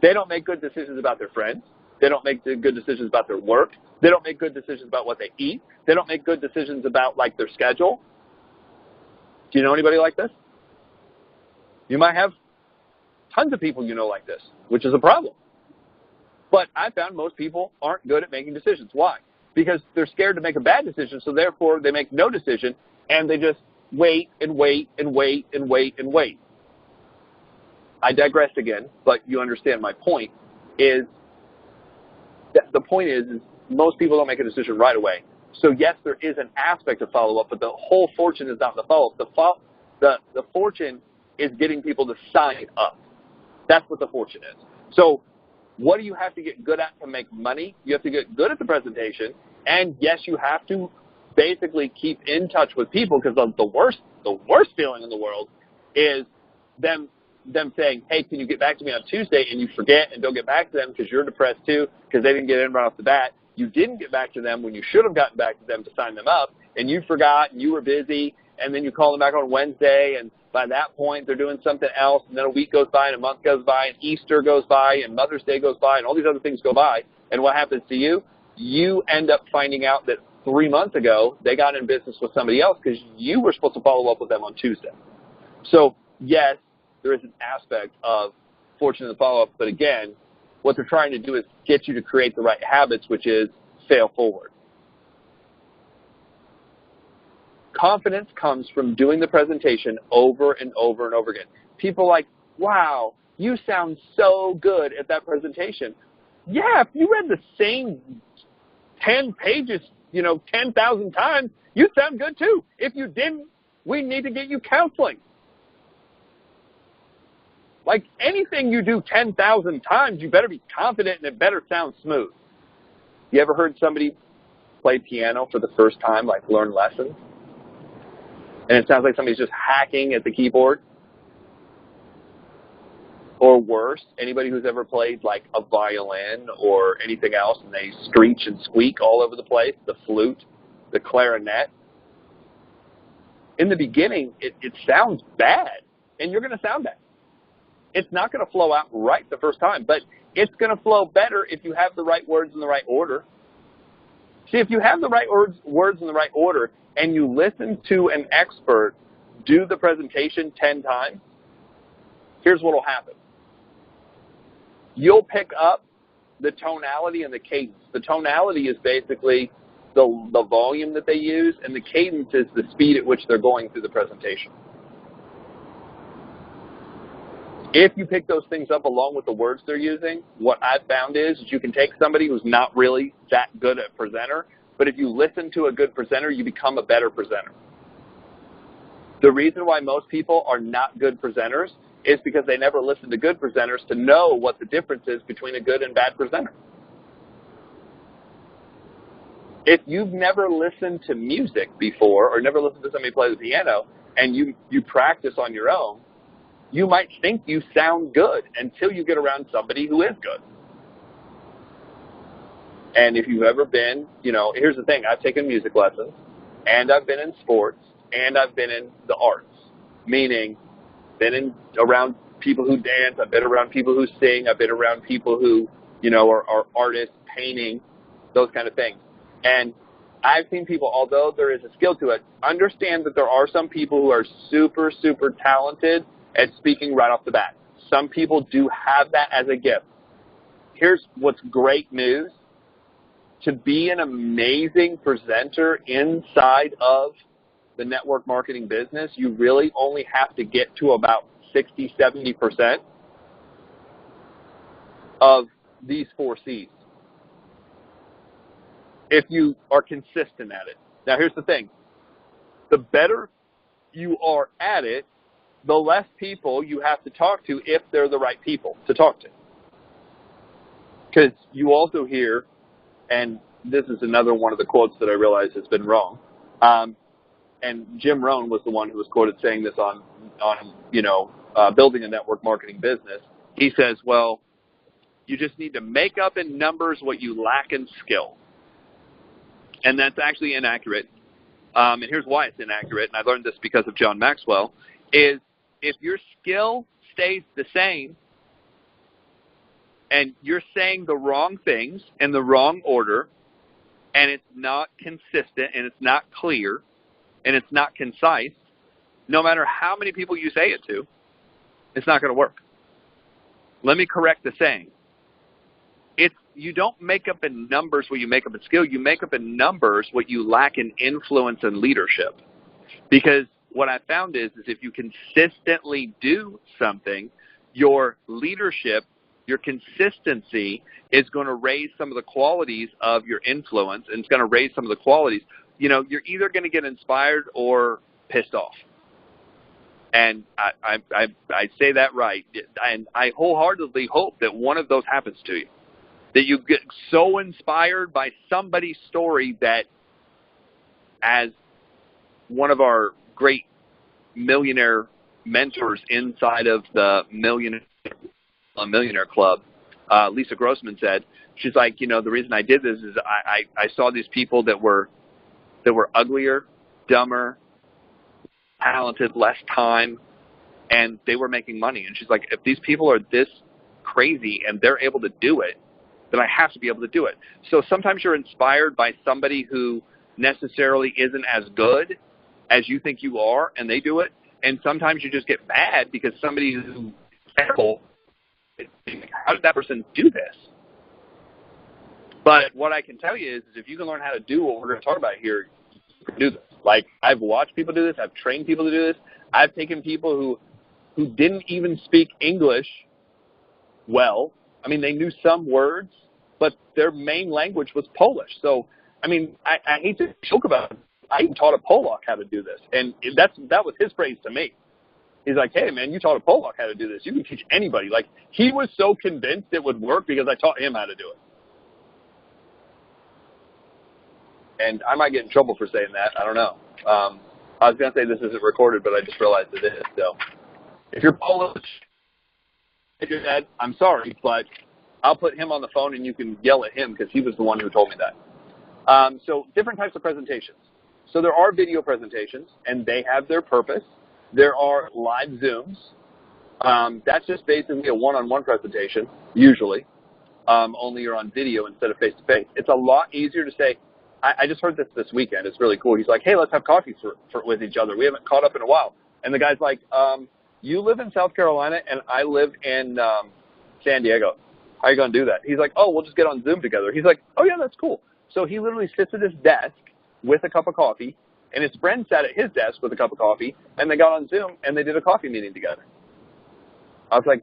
They don't make good decisions about their friends. They don't make good decisions about their work. They don't make good decisions about what they eat. They don't make good decisions about, like, their schedule. Do you know anybody like this? You might have tons of people you know like this, which is a problem. But I found most people aren't good at making decisions. Why? Because they're scared to make a bad decision, so therefore they make no decision, and they just wait and wait and wait and wait and wait. I digress again, but you understand my point. The point is most people don't make a decision right away. So yes, there is an aspect of follow-up, but the whole fortune is not in the follow-up. The fortune is getting people to sign up. That's what the fortune is. So what do you have to get good at to make money? You have to get good at the presentation, and yes, you have to basically keep in touch with people, because the worst feeling in the world is them saying, hey, can you get back to me on Tuesday, and you forget and don't get back to them because you're depressed too because they didn't get in right off the bat. You didn't get back to them when you should have gotten back to them to sign them up, and you forgot and you were busy, and then you call them back on Wednesday, and by that point they're doing something else, and then a week goes by and a month goes by and Easter goes by and Mother's Day goes by and all these other things go by, and what happens to you? You end up finding out that 3 months ago they got in business with somebody else because you were supposed to follow up with them on Tuesday. So, yes, there is an aspect of fortune in the follow-up, but again, what they're trying to do is get you to create the right habits, which is fail forward. Confidence comes from doing the presentation over and over and over again. People are like, wow, you sound so good at that presentation. Yeah, if you read the same 10 pages, 10,000 times, you'd sound good too. If you didn't, we need to get you counseling. Like anything you do 10,000 times, you better be confident and it better sound smooth. You ever heard somebody play piano for the first time, like learn lessons? And it sounds like somebody's just hacking at the keyboard? Or worse, anybody who's ever played like a violin or anything else and they screech and squeak all over the place, the flute, the clarinet. In the beginning, it sounds bad, and you're going to sound bad. It's not going to flow out right the first time, but it's going to flow better if you have the right words in the right order. See, if you have the right words in the right order and you listen to an expert do the presentation 10 times, here's what will happen. You'll pick up the tonality and the cadence. The tonality is basically the volume that they use, and the cadence is the speed at which they're going through the presentation. If you pick those things up along with the words they're using, what I've found is you can take somebody who's not really that good at presenter, but if you listen to a good presenter, you become a better presenter. The reason why most people are not good presenters is because they never listen to good presenters to know what the difference is between a good and bad presenter. If you've never listened to music before or never listened to somebody play the piano and you practice on your own, you might think you sound good until you get around somebody who is good. And if you've ever been, here's the thing, I've taken music lessons, and I've been in sports, and I've been in the arts, meaning around people who dance, I've been around people who sing, I've been around people who, are artists, painting, those kind of things. And I've seen people, although there is a skill to it, understand that there are some people who are super, super talented at speaking right off the bat. Some people do have that as a gift. Here's what's great news. To be an amazing presenter inside of the network marketing business, you really only have to get to about 60, 70% of these 4 C's. If you are consistent at it. Now, here's the thing. The better you are at it, the less people you have to talk to if they're the right people to talk to. Because you also hear, and this is another one of the quotes that I realize has been wrong, and Jim Rohn was the one who was quoted saying this on building a network marketing business. He says, well, you just need to make up in numbers what you lack in skill. And that's actually inaccurate. And here's why it's inaccurate, and I learned this because of John Maxwell, is if your skill stays the same and you're saying the wrong things in the wrong order and it's not consistent and it's not clear and it's not concise, no matter how many people you say it to, it's not going to work. Let me correct the saying. You don't make up in numbers what you make up in skill. You make up in numbers what you lack in influence and leadership. Because what I found is if you consistently do something, your leadership, your consistency is going to raise some of the qualities of your influence, and it's going to raise some of the qualities. You're either going to get inspired or pissed off. And I say that right. And I wholeheartedly hope that one of those happens to you. That you get so inspired by somebody's story that, as one of our great millionaire mentors inside of the Millionaire Club, Lisa Grossman said, she's like, the reason I did this is I saw these people that were uglier, dumber, talented, less time, and they were making money. And she's like, if these people are this crazy and they're able to do it, then I have to be able to do it. So sometimes you're inspired by somebody who necessarily isn't as good as you think you are, and they do it. And sometimes you just get mad because somebody who's terrible, how did that person do this? But what I can tell you is if you can learn how to do what we're going to talk about here, you can do this. Like, I've watched people do this. I've trained people to do this. I've taken people who didn't even speak English well. I mean, they knew some words, but their main language was Polish. So, I mean, I hate to joke about it. I even taught a Polak how to do this. And that was his praise to me. He's like, hey, man, you taught a Polak how to do this. You can teach anybody. Like, he was so convinced it would work because I taught him how to do it. And I might get in trouble for saying that. I don't know. I was going to say this isn't recorded, but I just realized it is. So if you're Polish, I'm sorry, but I'll put him on the phone and you can yell at him because he was the one who told me that. So different types of presentations. So there are video presentations, and they have their purpose. There are live Zooms. That's just basically a one-on-one presentation, usually, only you're on video instead of face-to-face. It's a lot easier to say, I just heard this weekend. It's really cool. He's like, hey, let's have coffee with each other. We haven't caught up in a while. And the guy's like, you live in South Carolina, and I live in San Diego. How are you going to do that? He's like, oh, we'll just get on Zoom together. He's like, oh, yeah, that's cool. So he literally sits at his desk with a cup of coffee, and his friend sat at his desk with a cup of coffee, and they got on Zoom, and they did a coffee meeting together. I was like,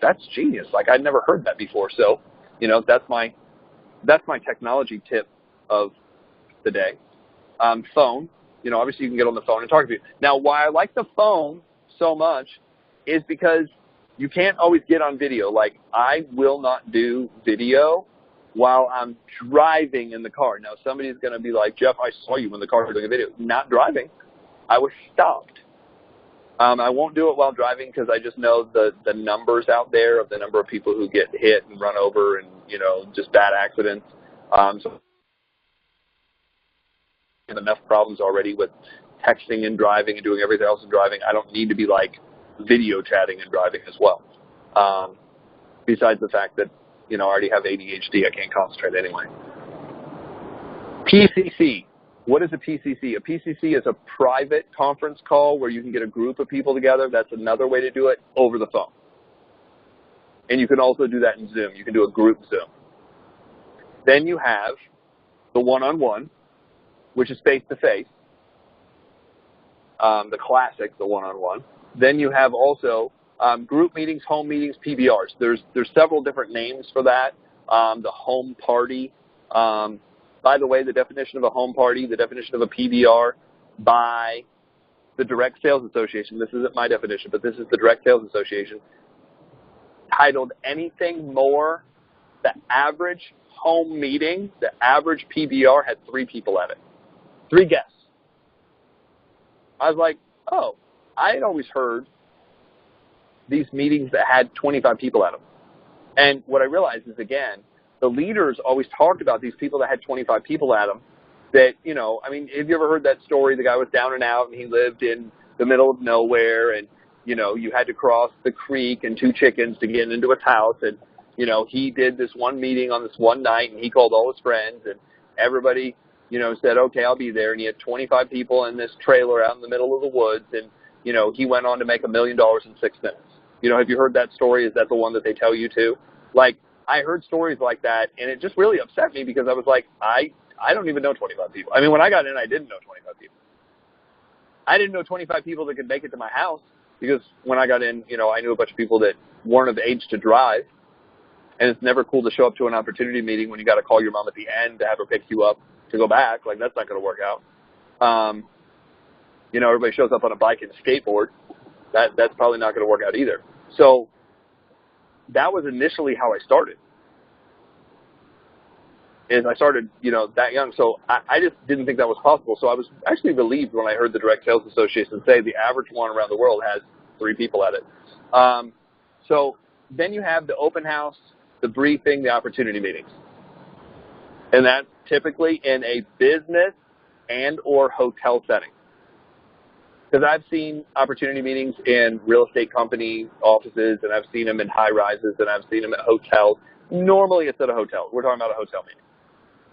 that's genius. Like, I'd never heard that before. So, that's my technology tip of the day. Phone, obviously you can get on the phone and talk to people. Now, why I like the phone so much is because you can't always get on video. Like, I will not do video while I'm driving in the car. Now, somebody's going to be like, Jeff, I saw you in the car doing a video. Not driving. I was stopped. I won't do it while driving because I just know the numbers out there of the number of people who get hit and run over and, you know, just bad accidents. So I have enough problems already with texting and driving and doing everything else in driving. I don't need to be like video chatting and driving as well. Besides the fact that, you know, I already have ADHD, I can't concentrate anyway. PCC. What is a PCC? A PCC is a private conference call where you can get a group of people together. That's another way to do it, over the phone. And you can also do that in Zoom. You can do a group Zoom. Then you have the one-on-one, which is face-to-face. The classic, the one-on-one. Then you have also group meetings, home meetings, PBRs. There's several different names for that. The home party. By the way, the definition of a home party, the definition of a PBR by the Direct Sales Association, this isn't my definition, but this is the Direct Sales Association, titled anything more, the average home meeting, the average PBR had 3 people at it. 3 guests. I was like, oh, I had always heard these meetings that had 25 people at them. And what I realized is, again, the leaders always talked about these people that had 25 people at them that, you know, I mean, have you ever heard that story? The guy was down and out and he lived in the middle of nowhere and, you know, you had to cross the creek and 2 chickens to get into his house. And, you know, he did this one meeting on this one night and he called all his friends and everybody, you know, said, okay, I'll be there. And he had 25 people in this trailer out in the middle of the woods. And, you know, he went on to make $1 million in 6 minutes. You know, have you heard that story? Is that the one that they tell you too? Like, I heard stories like that, and it just really upset me because I was like, I don't even know 25 people. I mean, when I got in, I didn't know 25 people. I didn't know 25 people that could make it to my house because when I got in, you know, I knew a bunch of people that weren't of age to drive, and it's never cool to show up to an opportunity meeting when you got to call your mom at the end to have her pick you up to go back. Like, that's not going to work out. You know, everybody shows up on a bike and a skateboard. That's probably not going to work out either. So that was initially how I started. Is I started, you know, that young. So I just didn't think that was possible. So I was actually relieved when I heard the Direct Sales Association say the average one around the world has 3 people at it. So then you have the open house, the briefing, the opportunity meetings. And that's typically in a business and or hotel setting. Because I've seen opportunity meetings in real estate company offices, and I've seen them in high-rises, and I've seen them at hotels. Normally it's at a hotel. We're talking about a hotel meeting,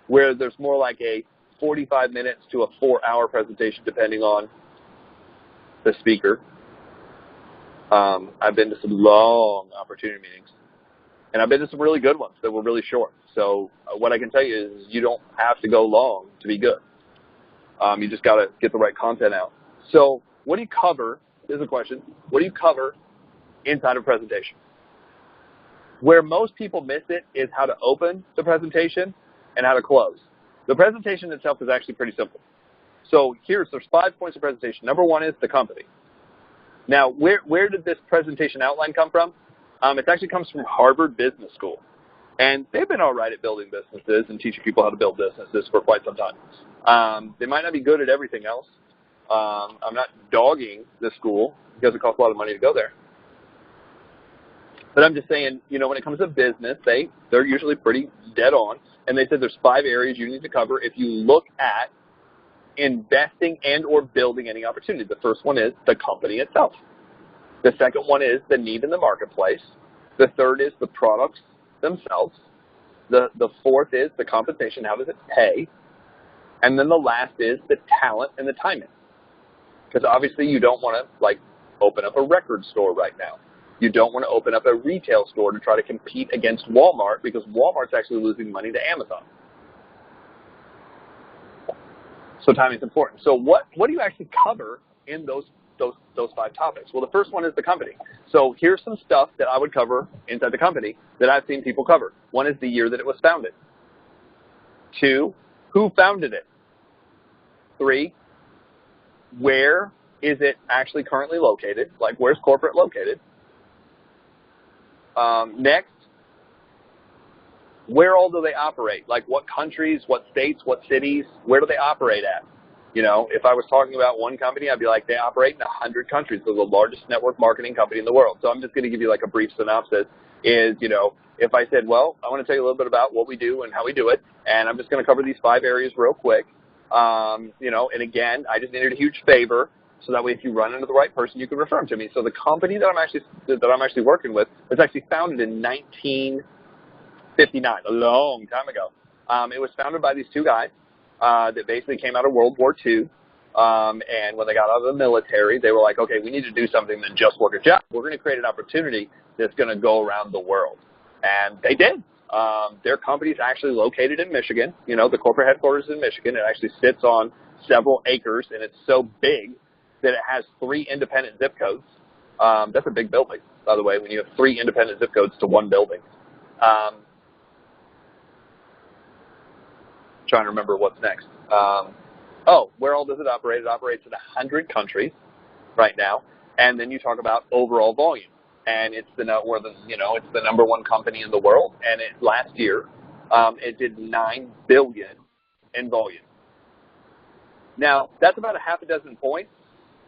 where there's more like a 45 minutes to a 4-hour presentation, depending on the speaker. I've been to some long opportunity meetings, and I've been to some really good ones that were really short. So what I can tell you is you don't have to go long to be good. You just got to get the right content out. So what do you cover? Here's a question. What do you cover inside a presentation? Where most people miss it is how to open the presentation and how to close. The presentation itself is actually pretty simple. So there's 5 points of presentation. Number 1 is the company. Now, where did this presentation outline come from? It actually comes from Harvard Business School. And they've been all right at building businesses and teaching people how to build businesses for quite some time. They might not be good at everything else. I'm not dogging the school because it costs a lot of money to go there. But I'm just saying, you know, when it comes to business, they're usually pretty dead on. And they said there's 5 areas you need to cover if you look at investing and or building any opportunity. The first one is the company itself. The second one is the need in the marketplace. The third is the products themselves. The fourth is the compensation. How does it pay? And then the last is the talent and the timing. Because obviously you don't want to, like, open up a record store right now. You don't want to open up a retail store to try to compete against Walmart because Walmart's actually losing money to Amazon. So timing is important. So what do you actually cover in those 5 topics? Well, the first one is the company. So here's some stuff that I would cover inside the company that I've seen people cover. 1 is the year that it was founded. 2, who founded it? 3, where is it actually currently located? Like, where's corporate located? Next, Where all do they operate? Like what countries, what states, what cities, where do they operate at? You know, if I was talking about one company, I'd be like, they operate in 100 countries. They're the largest network marketing company in the world. So I'm just going to give you like a brief synopsis is, you know, if I said, well, I want to tell you a little bit about what we do and how we do it, and I'm just going to cover these 5 areas real quick. You know, and again, I just needed a huge favor, so that way if you run into the right person, you can refer them to me. So the company that I'm actually working with was actually founded in 1959, a long time ago. It was founded by these 2 guys that basically came out of World War II. And when they got out of the military, they were like, okay, we need to do something than just work a job. We're going to create an opportunity that's going to go around the world. And they did. Their company is actually located in Michigan. You know, the corporate headquarters is in Michigan. It actually sits on several acres, and it's so big that it has 3 independent zip codes. That's a big building, by the way, when you have 3 independent zip codes to one building. Trying to remember what's next. Where all does it operate? It operates in 100 countries right now, and then you talk about overall volume, and it's the number 1 company in the world, and last year it did $9 billion in volume. Now that's about a half a dozen points.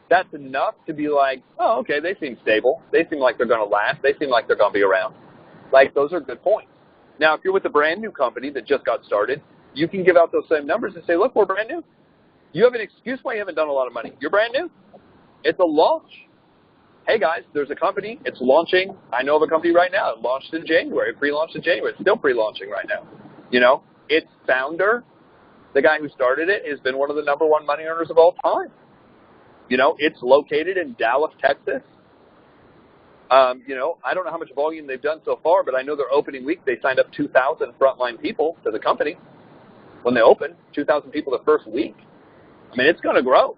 That's enough to be like, oh, okay, they seem stable. They seem like they're going to last. They seem like they're going to be around. Like those are good points. Now, if you're with a brand new company that just got started, you can give out those same numbers and say, look, we're brand new. You have an excuse why you haven't done a lot of money. You're brand new. It's a launch. Hey, guys, there's a company. It's launching. I know of a company right now. It launched in January. It pre-launched in January. It's still pre-launching right now. You know, its founder, the guy who started it, has been one of the number 1 money earners of all time. You know, it's located in Dallas, Texas. You know, I don't know how much volume they've done so far, but I know their opening week they signed up 2,000 frontline people to the company. When they opened, 2,000 people the first week. I mean, it's going to grow.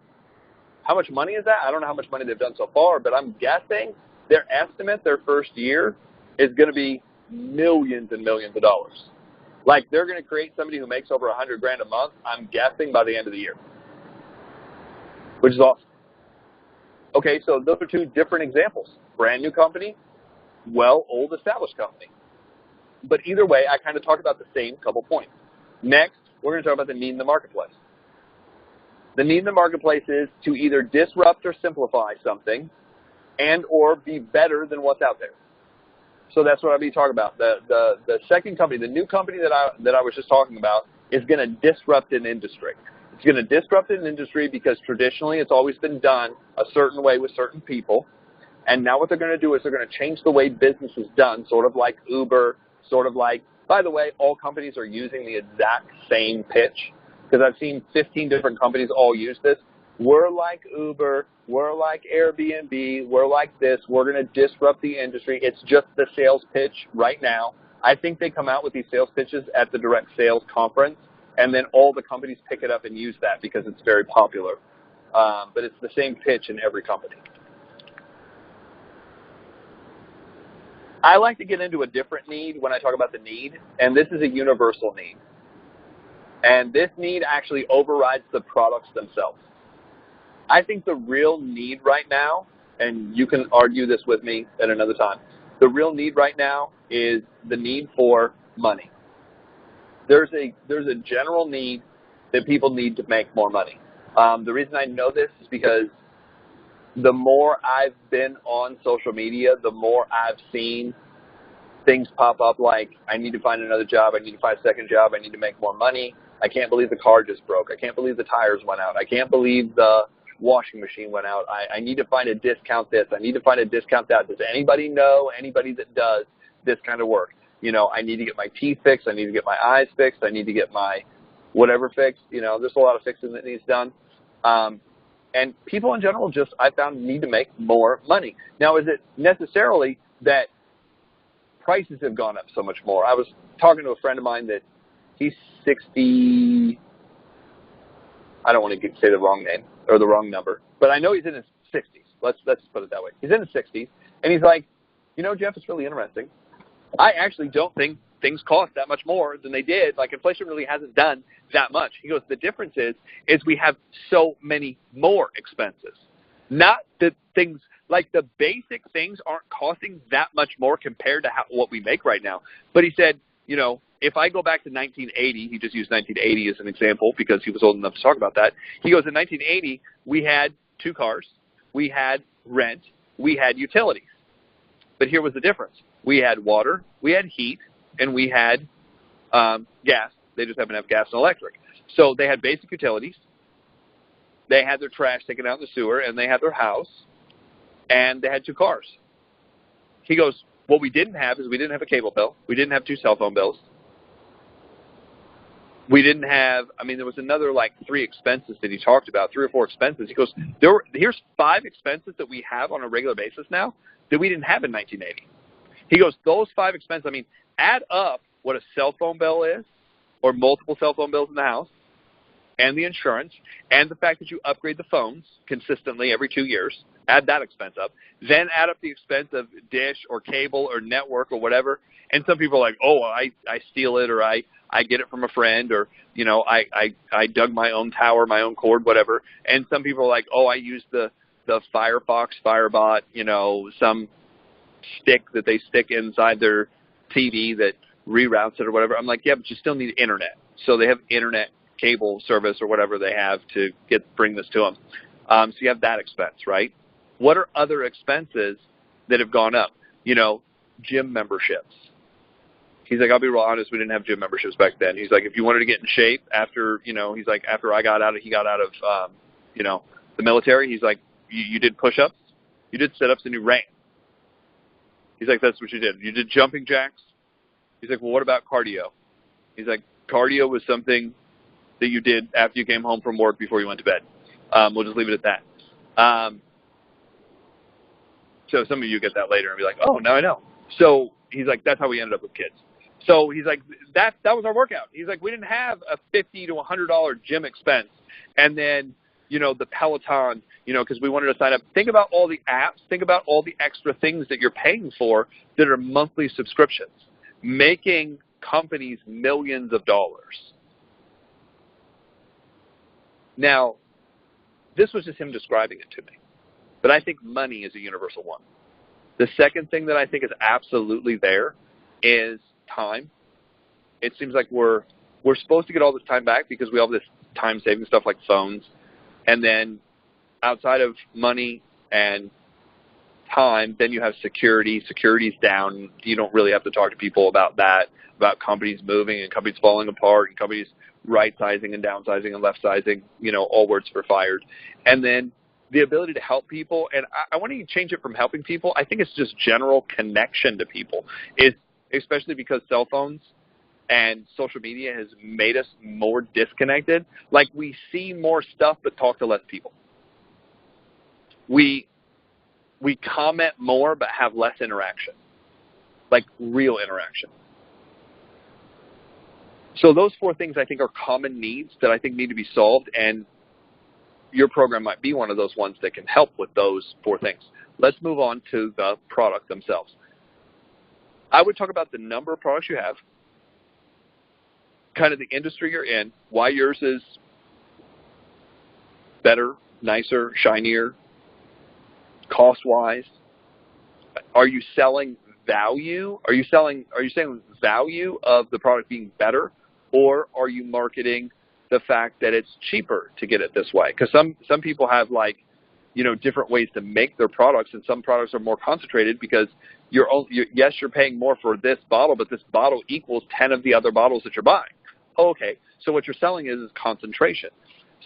How much money is that? I don't know how much money they've done so far, but I'm guessing their estimate, their first year, is going to be millions and millions of dollars. Like, they're going to create somebody who makes over $100,000 a month, I'm guessing, by the end of the year, which is awesome. Okay, so those are 2 different examples. Brand new company, old established company. But either way, I kind of talk about the same couple points. Next, we're going to talk about the need in the marketplace. The need in the marketplace is to either disrupt or simplify something and or be better than what's out there. So that's what I'll be talking about. The second company, the new company that I was just talking about, is going to disrupt an industry. It's going to disrupt an industry because traditionally it's always been done a certain way with certain people. And now what they're going to do is they're going to change the way business is done, sort of like Uber, sort of like, by the way, all companies are using the exact same pitch because I've seen 15 different companies all use this. We're like Uber, we're like Airbnb, we're like this, we're going to disrupt the industry. It's just the sales pitch right now. I think they come out with these sales pitches at the direct sales conference, and then all the companies pick it up and use that because it's very popular. But it's the same pitch in every company. I like to get into a different need when I talk about the need, and this is a universal need. And this need actually overrides the products themselves. I think the real need right now, and you can argue this with me at another time, the real need right now is the need for money. There's a general need that people need to make more money. The reason I know this is because the more I've been on social media, the more I've seen things pop up like, I need to find another job, I need to find a second job, I need to make more money, I can't believe the car just broke, I can't believe the tires went out, I can't believe the washing machine went out, I need to find a discount this, I need to find a discount that. Does anybody know anybody that does this kind of work? You know, I need to get my teeth fixed, I need to get my eyes fixed, I need to get my whatever fixed. You know, there's a lot of fixing that needs done. And people in general just, I found, need to make more money. Now, is it necessarily that prices have gone up so much more? I was talking to a friend of mine that he's 60, I don't want to say the wrong name or the wrong number, but I know he's in his 60s. Let's put it that way. He's in his 60s, and he's like, you know, Jeff, it's really interesting. I actually don't think things cost that much more than they did. Like, inflation really hasn't done that much. He goes, the difference is we have so many more expenses. Not the things, like the basic things aren't costing that much more compared to what we make right now. But he said, you know, if I go back to 1980, he just used 1980 as an example because he was old enough to talk about that. He goes, in 1980, we had 2 cars, we had rent, we had utilities. But here was the difference. We had water, we had heat, and we had gas. They just happen to have gas and electric. So they had basic utilities. They had their trash taken out in the sewer, and they had their house, and they had 2 cars. He goes, what we didn't have is we didn't have a cable bill. We didn't have 2 cell phone bills. We didn't have, I mean, there was another like 3 expenses that he talked about, 3 or 4 expenses. He goes, here's 5 expenses that we have on a regular basis now that we didn't have in 1980. He goes, those 5 expenses, I mean, add up what a cell phone bill is, or multiple cell phone bills in the house, and the insurance, and the fact that you upgrade the phones consistently every 2 years. Add that expense up. Then add up the expense of dish or cable or network or whatever. And some people are like, oh, I steal it, or I get it from a friend, or, you know, I dug my own tower, my own cord, whatever. And some people are like, oh, I use the Firefox, Firebot, you know, some stick that they stick inside their TV that reroutes it or whatever. I'm like, yeah, but you still need internet. So they have internet cable service or whatever they have to bring this to them. So you have that expense, right? What are other expenses that have gone up? You know, gym memberships. He's like, I'll be real honest, we didn't have gym memberships back then. He's like, if you wanted to get in shape after, you know, he's like, after he got out of, you know, the military, he's like, you did push-ups, you did sit-ups, and you ran. He's like, that's what you did. You did jumping jacks. He's like, well, what about cardio? He's like, cardio was something that you did after you came home from work before you went to bed. We'll just leave it at that. So some of you get that later and be like, oh, now I know. So he's like, that's how we ended up with kids. So he's like, that was our workout. He's like, we didn't have a $50 to $100 gym expense. And then, you know, the Peloton, you know, because we wanted to sign up. Think about all the apps. Think about all the extra things that you're paying for that are monthly subscriptions, making companies millions of dollars. Now, this was just him describing it to me. But I think money is a universal one. The second thing that I think is absolutely there is time. It seems like we're supposed to get all this time back because we have this time-saving stuff like phones. And then outside of money and time, then you have security. Security's down. You don't really have to talk to people about that, about companies moving and companies falling apart and companies right-sizing and downsizing and left-sizing, you know, all words for fired. And then the ability to help people, and I want to change it from helping people. I think it's just general connection to people, especially because cell phones and social media has made us more disconnected. Like, we see more stuff but talk to less people. We comment more but have less interaction, like real interaction. So those 4 things I think are common needs that I think need to be solved, and your program might be one of those ones that can help with those 4 things. Let's move on to the product themselves. I would talk about the number of products you have, kind of the industry you're in, why yours is better, nicer, shinier, cost-wise. Are you selling value? Are you saying value of the product being better, or are you marketing the fact that it's cheaper to get it this way? Because some people have, like, you know, different ways to make their products, and some products are more concentrated because you're paying more for this bottle, but this bottle equals 10 of the other bottles that you're buying. Oh, okay, so what you're selling is concentration.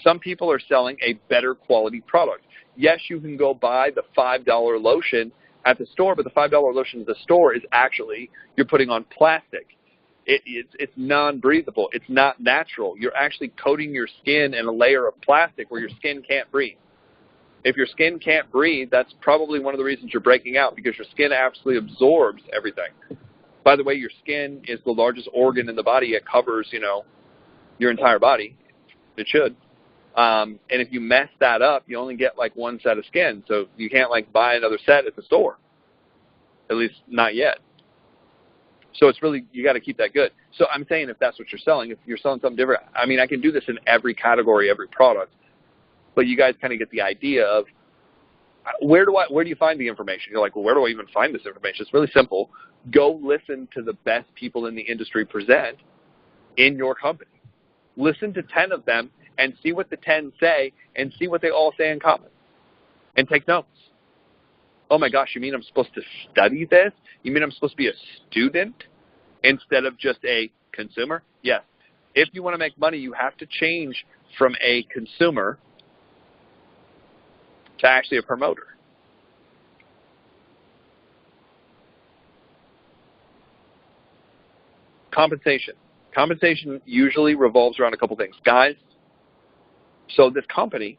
Some people are selling a better quality product. Yes, you can go buy the $5 lotion at the store, but the $5 lotion at the store is actually, you're putting on plastic. It's non-breathable. It's not natural. You're actually coating your skin in a layer of plastic where your skin can't breathe. If your skin can't breathe, that's probably one of the reasons you're breaking out, because your skin absolutely absorbs everything. By the way, your skin is the largest organ in the body. It covers, you know, your entire body. It should. And if you mess that up, you only get like one set of skin. So you can't like buy another set at the store. At least not yet. So it's really, you got to keep that good. So I'm saying, if that's what you're selling, if you're selling something different, I mean, I can do this in every category, every product. But you guys kind of get the idea of where do you find the information? You're like, well, where do I even find this information? It's really simple. Go listen to the best people in the industry present in your company. Listen to 10 of them and see what the 10 say and see what they all say in common. And take notes. Oh my gosh, you mean I'm supposed to study this? You mean I'm supposed to be a student instead of just a consumer? Yes. If you want to make money, you have to change from a consumer to actually a promoter. Compensation. Compensation usually revolves around a couple things. Guys, so this company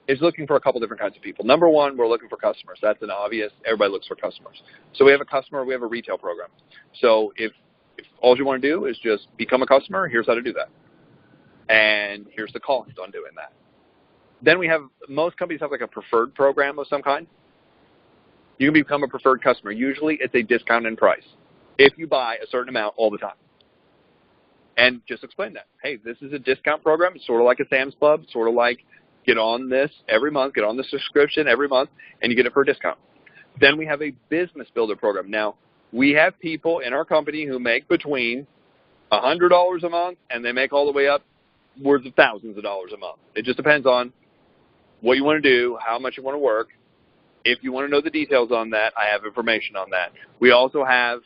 is looking for a couple different kinds of people. Number one, we're looking for customers. That's an obvious. Everybody looks for customers. So we have a customer, we have a retail program. So if all you want to do is just become a customer, here's how to do that. And here's the cost on doing that. Then we have, most companies have like a preferred program of some kind. You can become a preferred customer. Usually it's a discount in price if you buy a certain amount all the time. And just explain that. Hey, this is a discount program. It's sort of like a Sam's Club, sort of like get on this every month, get on the subscription every month, and you get it for a discount. Then we have a business builder program. Now, we have people in our company who make between $100 a month and they make all the way up worth of thousands of dollars a month. It just depends on what you want to do, how much you want to work. If you want to know the details on that, I have information on that. We also have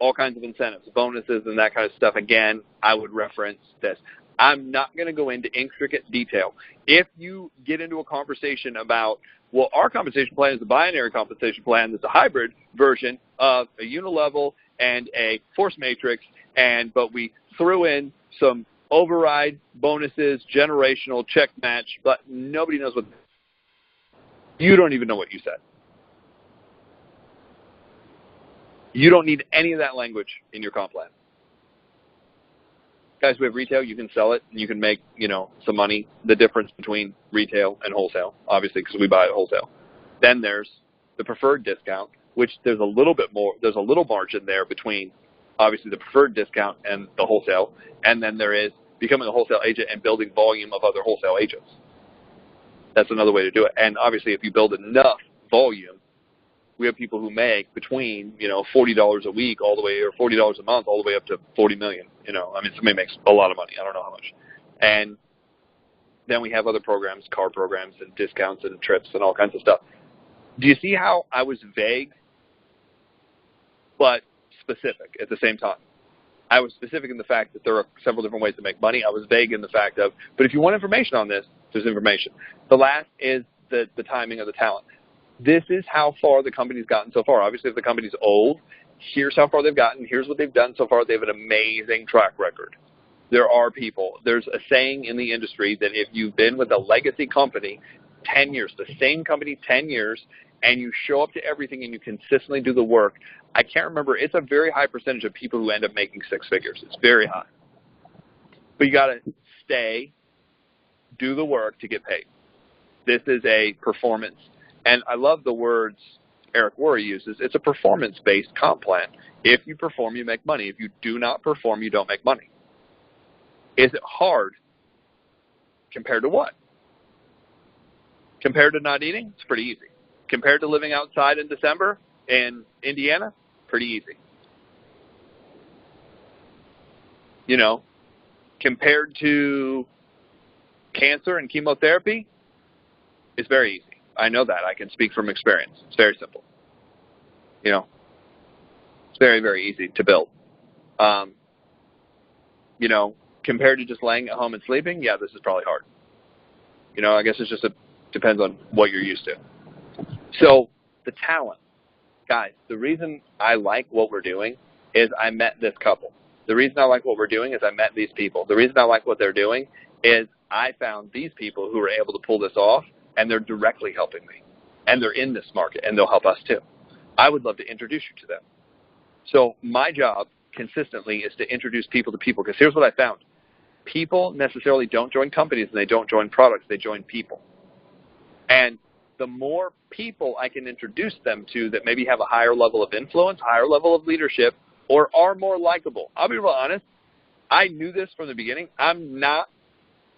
all kinds of incentives, bonuses, and that kind of stuff. Again, I would reference this. I'm not going to go into intricate detail. If you get into a conversation about, well, our compensation plan is a binary compensation plan that's a hybrid version of a unilevel and a force matrix, but we threw in some override bonuses, generational, check match, but nobody knows what. You don't even know what you said. You don't need any of that language in your comp plan. Guys, we have retail. You can sell it, and you can make, some money. The difference between retail and wholesale, obviously, because we buy it wholesale. Then there's the preferred discount, which there's a little bit more. There's a little margin there between, obviously, the preferred discount and the wholesale. And then there is becoming a wholesale agent and building volume of other wholesale agents. That's another way to do it. And obviously, if you build enough volume, we have people who make between, $40 a week all the way, or $40 a month all the way up to $40 million. Somebody makes a lot of money. I don't know how much. And then we have other programs, car programs and discounts and trips and all kinds of stuff. Do you see how I was vague but specific at the same time? I was specific in the fact that there are several different ways to make money. I was vague in the fact of, but if you want information on this, there's information. The last is the timing of the talent. This is how far the company's gotten so far. Obviously, if the company's old, here's how far they've gotten. Here's what they've done so far. They have an amazing track record. There are people. There's a saying in the industry that if you've been with a legacy company 10 years, the same company 10 years, and you show up to everything and you consistently do the work, I can't remember. It's a very high percentage of people who end up making six figures. It's very high. But you got to stay, do the work to get paid. This is a performance. And I love the words Eric Worre uses. It's a performance-based comp plan. If you perform, you make money. If you do not perform, you don't make money. Is it hard? Compared to what? Compared to not eating? It's pretty easy. Compared to living outside in December in Indiana? Pretty easy. Compared to cancer and chemotherapy? It's very easy. I know that. I can speak from experience. It's very simple. It's very, very easy to build. Compared to just laying at home and sleeping, yeah, this is probably hard. I guess it just depends on what you're used to. So the talent. Guys, the reason I like what we're doing is I met this couple. The reason I like what we're doing is I met these people. The reason I like what they're doing is I found these people who were able to pull this off, and they're directly helping me. And they're in this market, and they'll help us too. I would love to introduce you to them. So my job consistently is to introduce people to people, because here's what I found. People necessarily don't join companies, and they don't join products. They join people. And the more people I can introduce them to that maybe have a higher level of influence, higher level of leadership, or are more likable. I'll be real honest. I knew this from the beginning. I'm not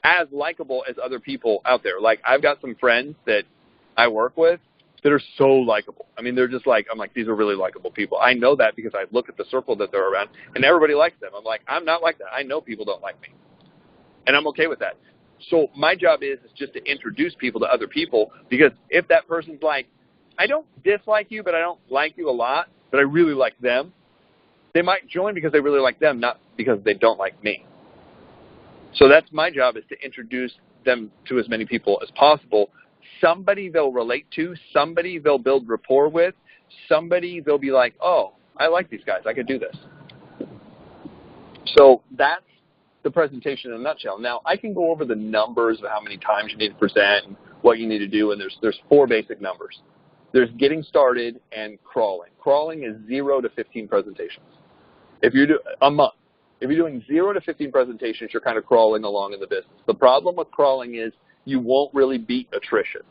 as likable as other people out there. Like, I've got some friends that I work with, that are so likable. I mean, they're just like, I'm like, these are really likable people. I know that because I look at the circle that they're around, and everybody likes them. I'm like, I'm not like that. I know people don't like me, and I'm okay with that. So my job is just to introduce people to other people, because if that person's like, I don't dislike you, but I don't like you a lot, but I really like them, they might join because they really like them, not because they don't like me. So that's my job, is to introduce them to as many people as possible. Somebody they'll relate to, somebody they'll build rapport with, somebody they'll be like, oh, I like these guys, I could do this. So that's the presentation in a nutshell. Now, I can go over the numbers of how many times you need to present and what you need to do, and there's 4 basic numbers. There's getting started and crawling. Crawling is 0 to 15 presentations. If you do a month, if you're doing 0 to 15 presentations, you're kind of crawling along in the business. The problem with crawling is you won't really beat attrition.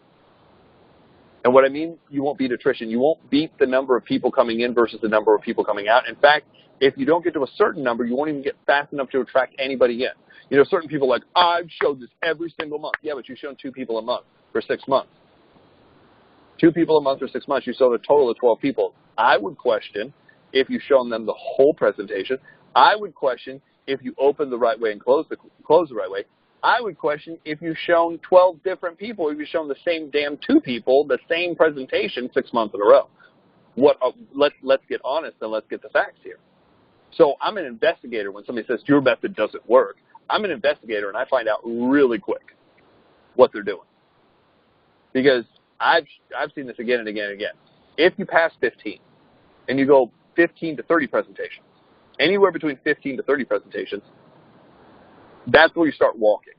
And what I mean, you won't beat attrition, you won't beat the number of people coming in versus the number of people coming out. In fact, if you don't get to a certain number, you won't even get fast enough to attract anybody in. You know, certain people are like, I've showed this every single month. Yeah, but you've shown 2 people a month for 6 months. 2 people a month for 6 months, you sold a total of 12 people. I would question if you've shown them the whole presentation. I would question if you opened the right way and closed the right way. I would question if you've shown 12 different people, if you've shown the same damn 2 people, the same presentation 6 months in a row. Let's get honest and let's get the facts here. So I'm an investigator. When somebody says your method doesn't work, I'm an investigator, and I find out really quick what they're doing. Because I've seen this again and again and again. If you pass 15 and you go 15 to 30 presentations, anywhere between 15 to 30 presentations, that's where you start walking.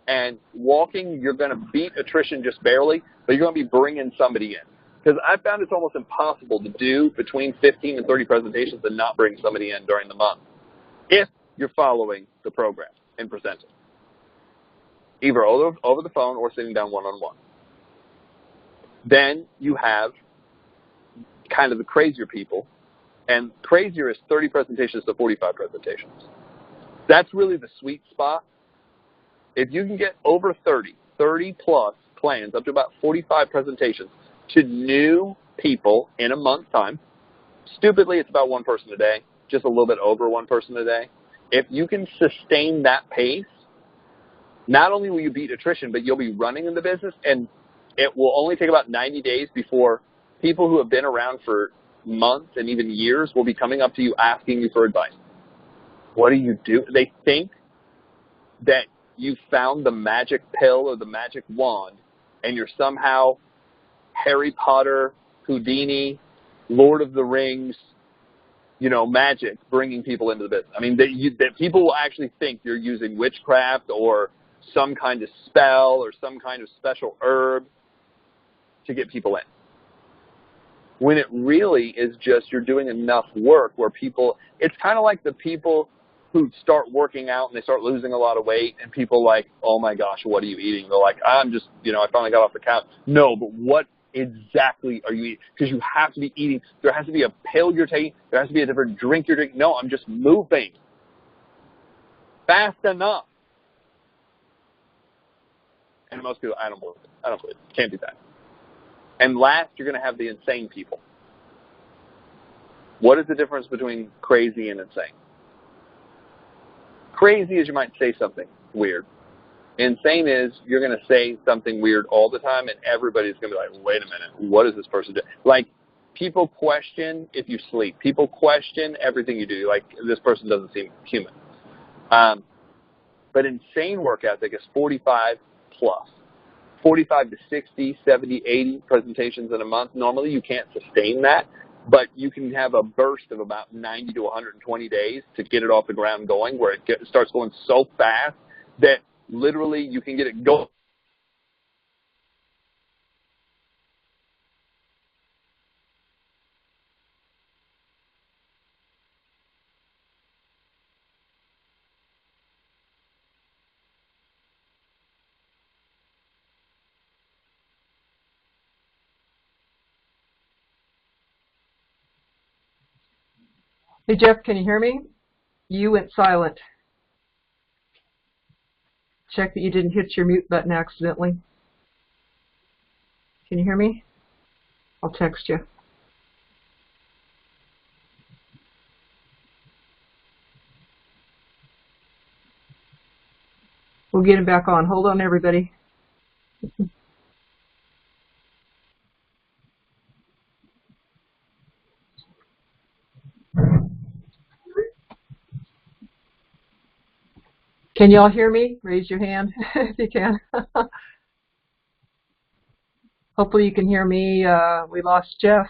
And walking, you're going to beat attrition just barely, but you're going to be bringing somebody in. Because I found it's almost impossible to do between 15 and 30 presentations and not bring somebody in during the month if you're following the program and presenting, either over the phone or sitting down one-on-one. Then you have kind of the crazier people, and crazier is 30 presentations to 45 presentations. That's really the sweet spot. If you can get over 30 plus plans, up to about 45 presentations to new people in a month's time, stupidly it's about 1 person a day, just a little bit over 1 person a day. If you can sustain that pace, not only will you beat attrition, but you'll be running in the business, and it will only take about 90 days before people who have been around for months and even years will be coming up to you asking you for advice. What do you do? They think that you found the magic pill or the magic wand, and you're somehow Harry Potter, Houdini, Lord of the Rings, magic, bringing people into the business. I mean, that people will actually think you're using witchcraft or some kind of spell or some kind of special herb to get people in. When it really is just you're doing enough work where people, it's kind of like the people who start working out and they start losing a lot of weight, and people like, oh my gosh, what are you eating? They're like, I'm just, I finally got off the couch. No, but what exactly are you eating? Because you have to be eating. There has to be a pill you're taking. There has to be a different drink you're drinking. No, I'm just moving fast enough. And most people, I don't believe it. I don't believe it. Can't do that. And last, you're going to have the insane people. What is the difference between crazy and insane? Crazy is you might say something weird. Insane is you're going to say something weird all the time, and everybody's going to be like, wait a minute, what is this person doing? Like, people question if you sleep. People question everything you do. Like, this person doesn't seem human. But insane work ethic is 45 plus. 45 to 60, 70, 80 presentations in a month. Normally you can't sustain that, but you can have a burst of about 90 to 120 days to get it off the ground going, where it starts going so fast that literally you can get it going. Hey, Jeff, can you hear me? You went silent. Check that you didn't hit your mute button accidentally. Can you hear me? I'll text you. We'll get him back on. Hold on, everybody. Can you all hear me? Raise your hand if you can. Hopefully you can hear me. We lost Jeff.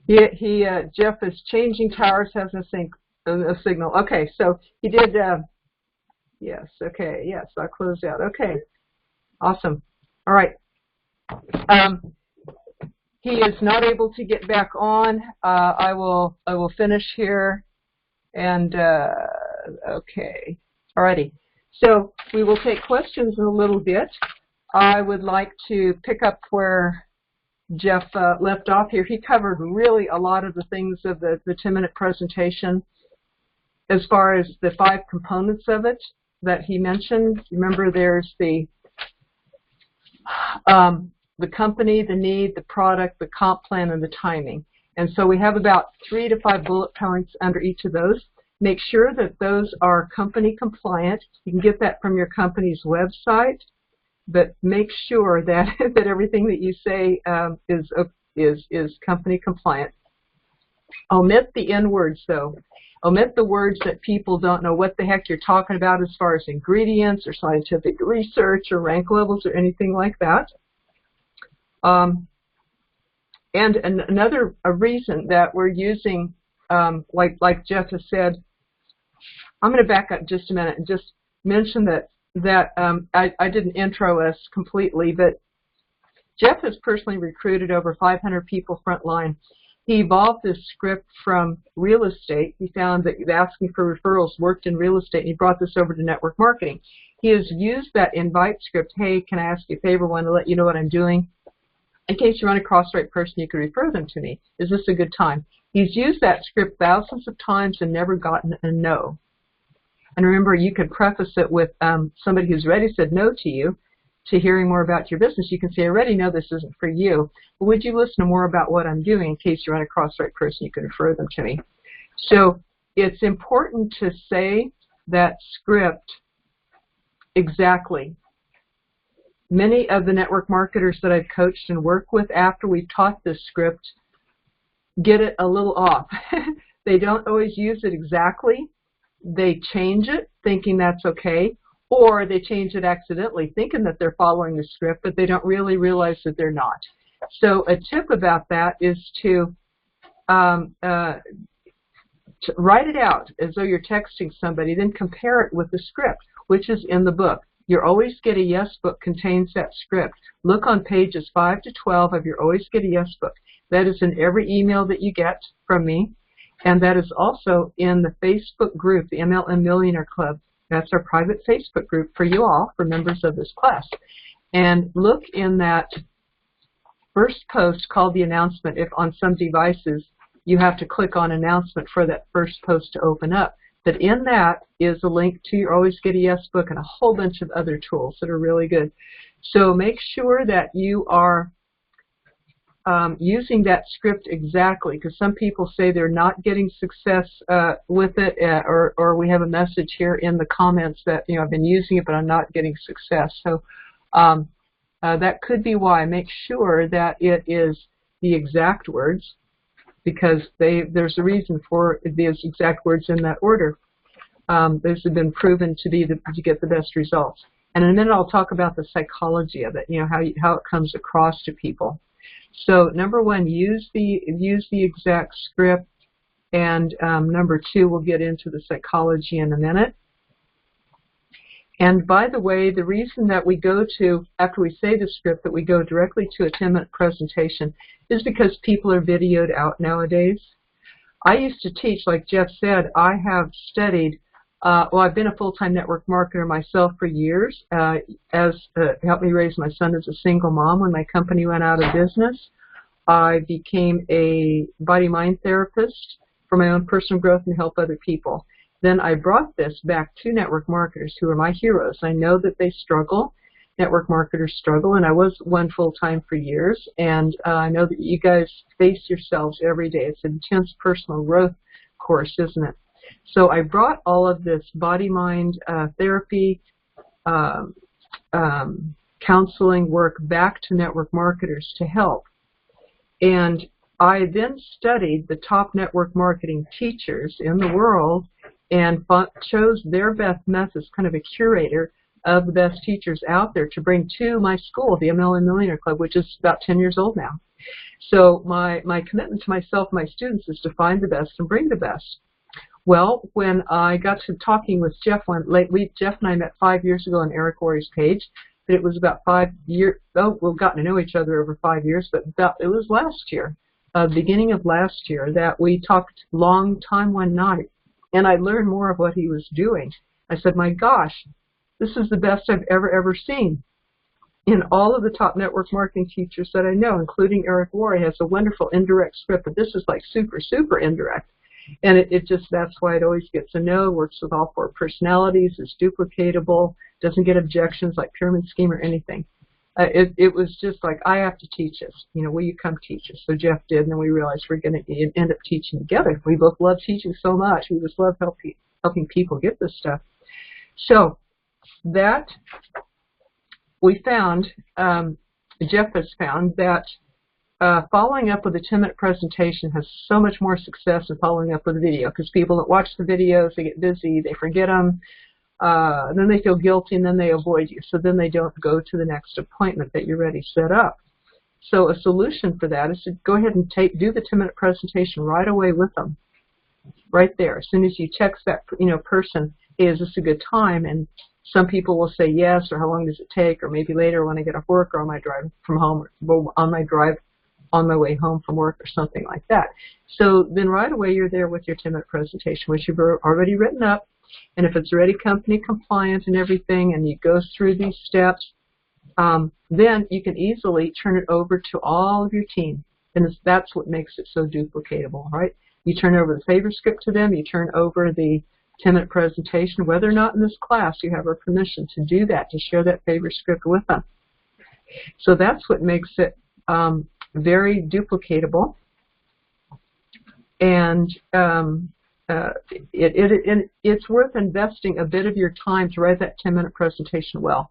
Jeff is changing towers, has a signal. Okay, so he did. Yes. Okay. Yes, I closed out. Okay. Awesome. All right. He is not able to get back on. I will finish here. And okay. Alrighty. So we will take questions in a little bit. I would like to pick up where Jeff left off here. He covered really a lot of the things of the 10-minute presentation as far as the 5 components of it that he mentioned. Remember, there's the company, the need, the product, the comp plan, and the timing. And so we have about 3 to 5 bullet points under each of those. Make sure that those are company compliant. You can get that from your company's website, but make sure that that everything that you say is company compliant. Omit the N words, though. Omit the words that people don't know what the heck you're talking about as far as ingredients or scientific research or rank levels or anything like that. And another reason that we're using, like Jeff has said, I'm going to back up just a minute and just mention that I didn't intro us completely, but Jeff has personally recruited over 500 people frontline. He evolved this script from real estate. He found that asking for referrals worked in real estate, and he brought this over to network marketing. He has used that invite script. Hey, can I ask you a favor? I want to let you know what I'm doing. In case you run across the right person, you can refer them to me. Is this a good time? He's used that script thousands of times and never gotten a no. And remember, you could preface it with somebody who's already said no to you, to hearing more about your business. You can say, I already know this isn't for you, but would you listen to more about what I'm doing? In case you run across the right person, you can refer them to me. So it's important to say that script exactly. Many of the network marketers that I've coached and worked with after we've taught this script get it a little off. They don't always use it exactly. They change it thinking that's okay, or they change it accidentally thinking that they're following the script, but they don't really realize that they're not. So a tip about that is to write it out as though you're texting somebody, then compare it with the script, which is in the book. Your Always Get a Yes book contains that script. Look on pages 5 to 12 of your Always Get a Yes book. That is in every email that you get from me, and that is also in the Facebook group, the MLM Millionaire Club. That's our private Facebook group for you all, for members of this class. And look in that first post called the announcement. If on some devices you have to click on announcement for that first post to open up. But in that is a link to your Always Get a Yes book and a whole bunch of other tools that are really good. So make sure that you are using that script exactly, because some people say they're not getting success with it, or we have a message here in the comments that, you know, I've been using it but I'm not getting success. So that could be why. Make sure that it is the exact words, because there's a reason for these exact words in that order. Those have been proven to be to get the best results. And in a minute I'll talk about the psychology of it, you know, how it comes across to people. So number one, use the exact script, and number two, we'll get into the psychology in a minute. And by the way, the reason that we go to, after we say the script, that we go directly to a 10-minute presentation is because people are videoed out nowadays. I used to teach, like Jeff said, I have studied, well, I've been a full-time network marketer myself for years, helped me raise my son as a single mom when my company went out of business. I became a body-mind therapist for my own personal growth and help other people. Then I brought this back to network marketers who are my heroes. I know that they struggle. network marketers struggle, and I was one full-time for years, and I know that you guys face yourselves every day. It's an intense personal growth course, isn't it? So I brought all of this body-mind therapy, counseling work back to network marketers to help. And I then studied the top network marketing teachers in the world and chose their best methods, kind of a curator of the best teachers out there to bring to my school, the MLM Millionaire Club, which is about 10 years old now. So my commitment to myself and my students is to find the best and bring the best. Well, when I got to talking with Jeff, Jeff and I met 5 years ago on Eric Worre's page, but it was about 5 years, we've gotten to know each other over 5 years, but it was last year, beginning of last year, that we talked long time one night, and I learned more of what he was doing. I said, my gosh, this is the best I've ever seen. In all of the top network marketing teachers that I know, including Eric Worre, has a wonderful indirect script, but this is like super indirect. And it just, that's why it always gets a no, works with all 4 personalities, is duplicatable, doesn't get objections like pyramid scheme or anything. It was just like, I have to teach this. You know, will you come teach us? So Jeff did, and then we realized we're going to end up teaching together. We both love teaching so much. We just love helping people get this stuff. So that we found, Jeff has found that following up with a 10-minute presentation has so much more success than following up with a video, because people that watch the videos, they get busy, they forget them, then they feel guilty, and then they avoid you. So then they don't go to the next appointment that you're ready set up. So a solution for that is to go ahead and do the 10-minute presentation right away with them, right there. As soon as you text that person, hey, is this a good time? And some people will say yes, or how long does it take, or maybe later when I get off work, or on my drive from home, or on my way home from work, or something like that. So then right away you're there with your 10-minute presentation, which you've already written up, and if it's already company compliant and everything, and you go through these steps, then you can easily turn it over to all of your team, and that's what makes it so duplicatable, right? You turn over the favor script to them, you turn over the 10-minute presentation, whether or not in this class you have our permission to do that, to share that favor script with them. So that's what makes it very duplicatable, and it's worth investing a bit of your time to write that 10-minute presentation well.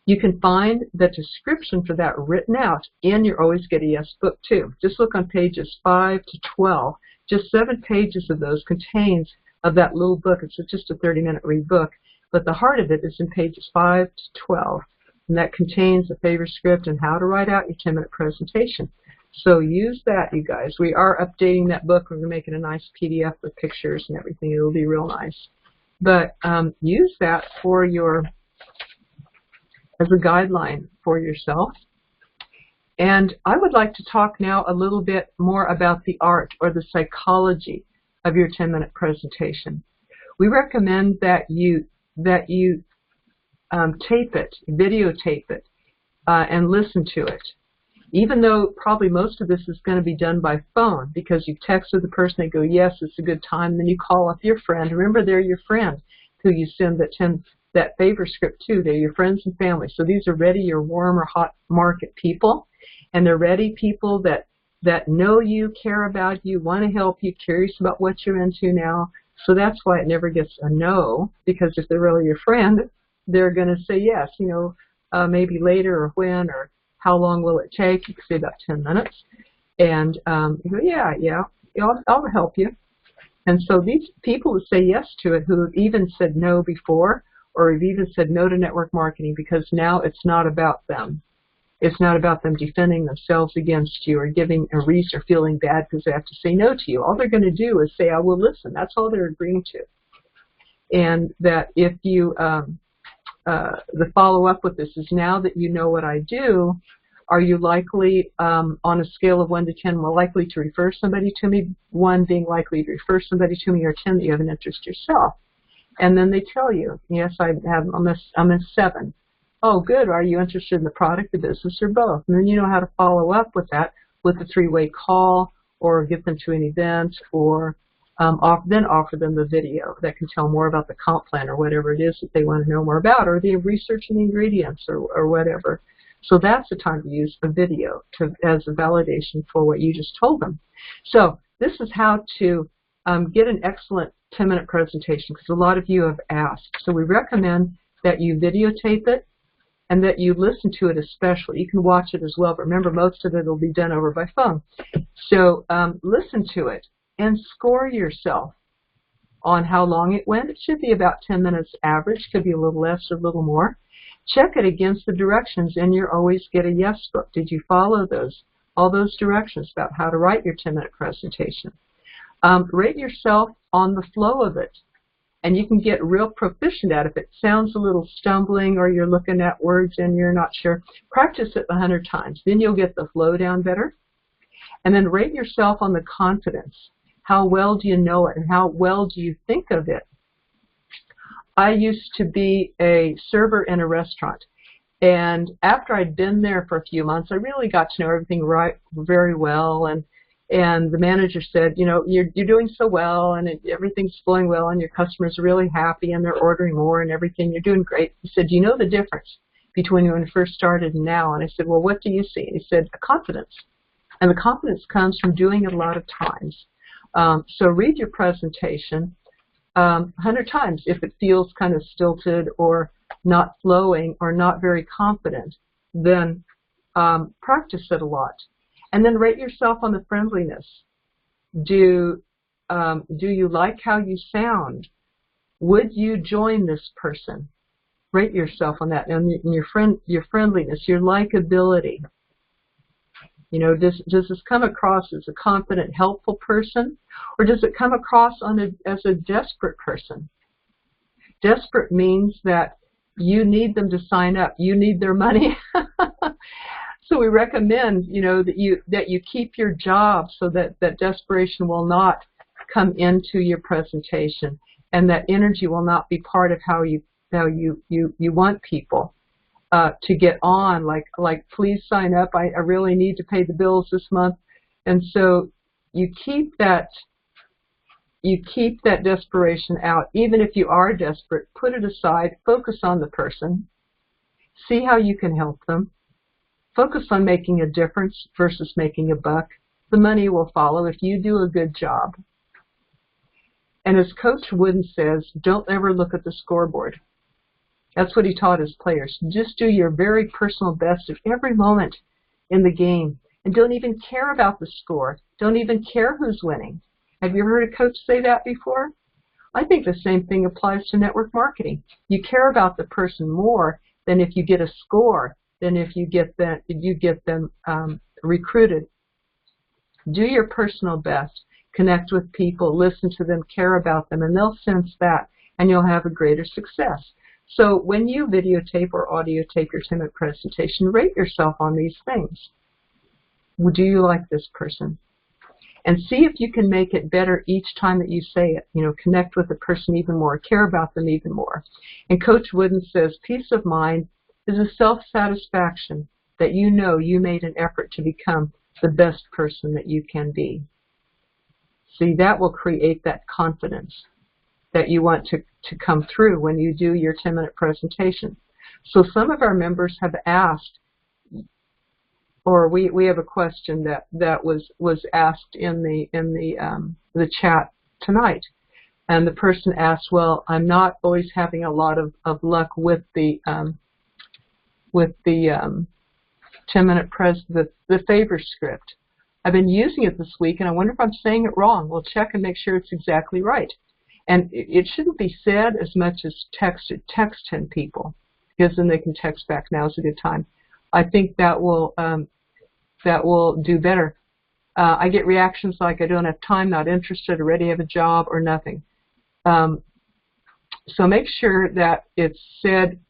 You can find the description for that written out in your Always Get a Yes book too. Just look on pages 5 to 12. Just 7 pages of those contains of that little book. It's just a 30-minute read book, but the heart of it is in pages 5 to 12, and that contains the favor script and how to write out your 10-minute presentation. So use that, you guys. We are updating that book. We're going to make it a nice PDF with pictures and everything. It'll be real nice. But use that for as a guideline for yourself. And I would like to talk now a little bit more about the art or the psychology of your 10-minute presentation. We recommend that you tape it, videotape it, and listen to it. Even though probably most of this is going to be done by phone, because you texted the person, they go, yes, it's a good time, then you call up your friend. Remember, they're your friend who you send that favor script to. They're your friends and family. So these are ready, your warm or hot market people, and they're ready people that know you, care about you, want to help you, curious about what you're into now. So that's why it never gets a no, because if they're really your friend, they're going to say yes, maybe later, or when, or how long will it take? You can say about 10 minutes. And you go, yeah, I'll help you. And so these people who say yes to it, who have even said no before, or have even said no to network marketing, because now it's not about them. It's not about them defending themselves against you or giving a reason or feeling bad because they have to say no to you. All they're going to do is say, I will listen. That's all they're agreeing to. And that if you, the follow-up with this is, now that you know what I do, are you likely, on a scale of 1 to 10, more likely to refer somebody to me? 1 being likely to refer somebody to me, or 10 that you have an interest yourself. And then they tell you, yes, I'm a 7. Oh, good. Are you interested in the product, the business, or both? And then you know how to follow up with that with a 3-way call, or get them to an event, or then offer them the video that can tell more about the comp plan or whatever it is that they want to know more about, or the research and the ingredients or whatever. So that's the time to use a video as a validation for what you just told them. So this is how to get an excellent 10-minute presentation, because a lot of you have asked. So we recommend that you videotape it and that you listen to it especially. You can watch it as well, but remember, most of it will be done over by phone. So listen to it and score yourself on how long it went. It should be about 10 minutes average, could be a little less or a little more. Check it against the directions in your Always Get a Yes book. Did you follow all those directions about how to write your 10-minute presentation? Rate yourself on the flow of it, and you can get real proficient at it. If it sounds a little stumbling or you're looking at words and you're not sure, practice it 100 times. Then you'll get the flow down better. And then rate yourself on the confidence. How well do you know it, and how well do you think of it? I used to be a server in a restaurant, and after I'd been there for a few months, I really got to know everything very well, and the manager said, you know, you're doing so well, and everything's flowing well, and your customers are really happy, and they're ordering more and everything. You're doing great. He said, do you know the difference between when you first started and now? And I said, well, what do you see? And he said, a confidence. And the confidence comes from doing it a lot of times. So read your presentation 100 times. If it feels kind of stilted or not flowing or not very confident, then practice it a lot. And then rate yourself on the friendliness. Do you like how you sound? Would you join this person? Rate yourself on that. And your friendliness, your likability. You know, does this come across as a confident, helpful person, or does it come across as a desperate person? Desperate means that you need them to sign up. You need their money. So we recommend, you know, that you keep your job so that desperation will not come into your presentation, and that energy will not be part of how you want people to get on, like please sign up, I really need to pay the bills this month. And so you keep that desperation out. Even if you are desperate, put it aside, focus on the person, see how you can help them, focus on making a difference versus making a buck. The money will follow if you do a good job. And as Coach Wooden says, don't ever look at the scoreboard. That's what he taught his players. Just do your very personal best at every moment in the game. And don't even care about the score. Don't even care who's winning. Have you heard a coach say that before? I think the same thing applies to network marketing. You care about the person more than if you get a score, than if you get them recruited. Do your personal best. Connect with people, listen to them, care about them, and they'll sense that, and you'll have a greater success. So when you videotape or audio tape your 10-minute presentation, rate yourself on these things. Do you like this person? And see if you can make it better each time that you say it. You know, connect with the person even more, care about them even more. And Coach Wooden says, peace of mind is a self-satisfaction that you know you made an effort to become the best person that you can be. See, that will create that confidence that you want to come through when you do your 10-minute presentation. So some of our members have asked, or we have a question that was asked in the chat tonight, and the person asked, well, I'm not always having a lot of luck with the 10-minute the favor script. I've been using it this week, and I wonder if I'm saying it wrong. We'll check and make sure it's exactly right. And it shouldn't be said as much as text 10 people, because then they can text back. Now's a good time. I think that will do better. I get reactions like I don't have time, not interested, already have a job, or nothing. So make sure that it's said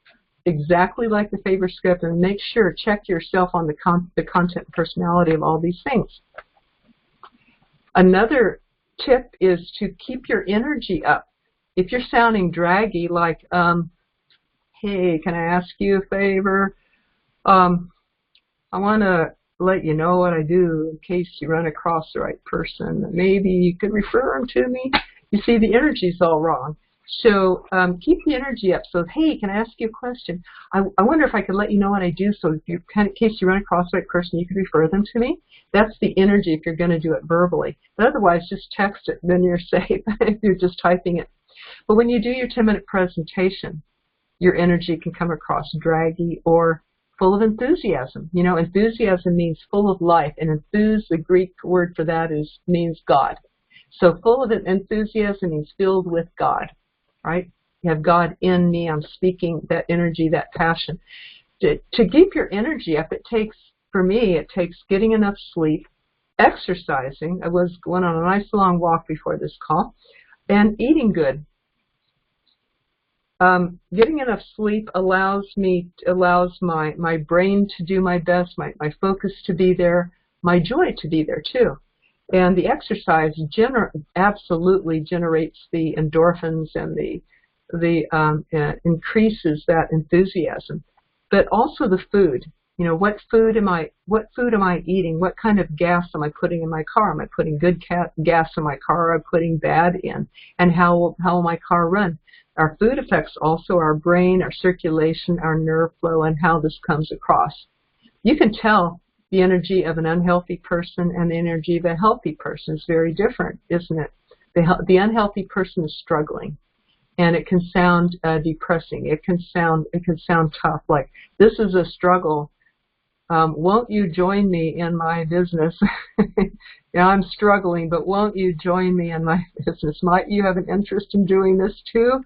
exactly like the favor script, and make sure, check yourself on the content and personality of all these things. Another tip is to keep your energy up. If you're sounding draggy, like, hey, can I ask you a favor? I want to let you know what I do in case you run across the right person. Maybe you could refer them to me. You see, the energy's all wrong. So keep the energy up. So, hey, can I ask you a question? I wonder if I could let you know what I do, so if you, in case you run across the right person, you could refer them to me. That's the energy if you're going to do it verbally. But otherwise, just text it, then you're safe if you're just typing it. But when you do your 10-minute presentation, your energy can come across draggy or full of enthusiasm. You know, enthusiasm means full of life, and enthuse, the Greek word for that means God. So full of enthusiasm means filled with God, right? You have God in me. I'm speaking that energy, that passion. To keep your energy up, it takes, for me, it takes getting enough sleep, exercising. I went on a nice long walk before this call, and eating good. Getting enough sleep allows my brain to do my best, my focus to be there, my joy to be there too. And the exercise absolutely generates the endorphins and increases that enthusiasm. But also the food. You know, what food am I eating? What kind of gas am I putting in my car? Am I putting good gas in my car, or am I putting bad in? And how will my car run? Our food affects also our brain, our circulation, our nerve flow, and how this comes across. You can tell the energy of an unhealthy person and the energy of a healthy person is very different, isn't it? The unhealthy person is struggling, and it can sound depressing. It can sound tough, like, this is a struggle. Won't you join me in my business? Yeah, I'm struggling, but won't you join me in my business? Might you have an interest in doing this too?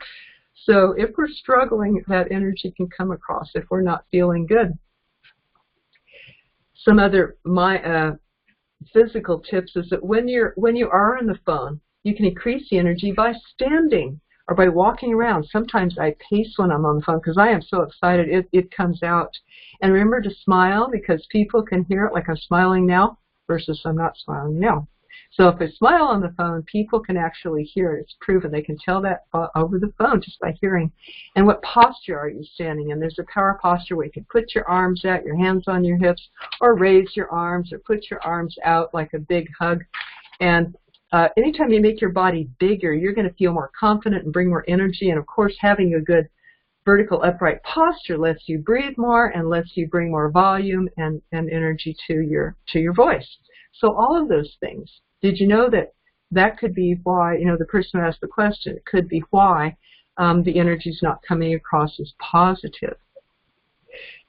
So if we're struggling, that energy can come across if we're not feeling good. Some other physical tips is that when you are on the phone, you can increase the energy by standing or by walking around. Sometimes I pace when I'm on the phone because I am so excited it comes out. And remember to smile, because people can hear it, like I'm smiling now versus I'm not smiling now. So if I smile on the phone, people can actually hear it. It's proven. They can tell that over the phone just by hearing. And what posture are you standing in? There's a power posture where you can put your arms out, your hands on your hips, or raise your arms, or put your arms out like a big hug. And anytime you make your body bigger, you're going to feel more confident and bring more energy. And of course, having a good vertical upright posture lets you breathe more and lets you bring more volume and energy to your voice. So all of those things. Did you know that could be why, you know, the person who asked the question, it could be why the energy is not coming across as positive.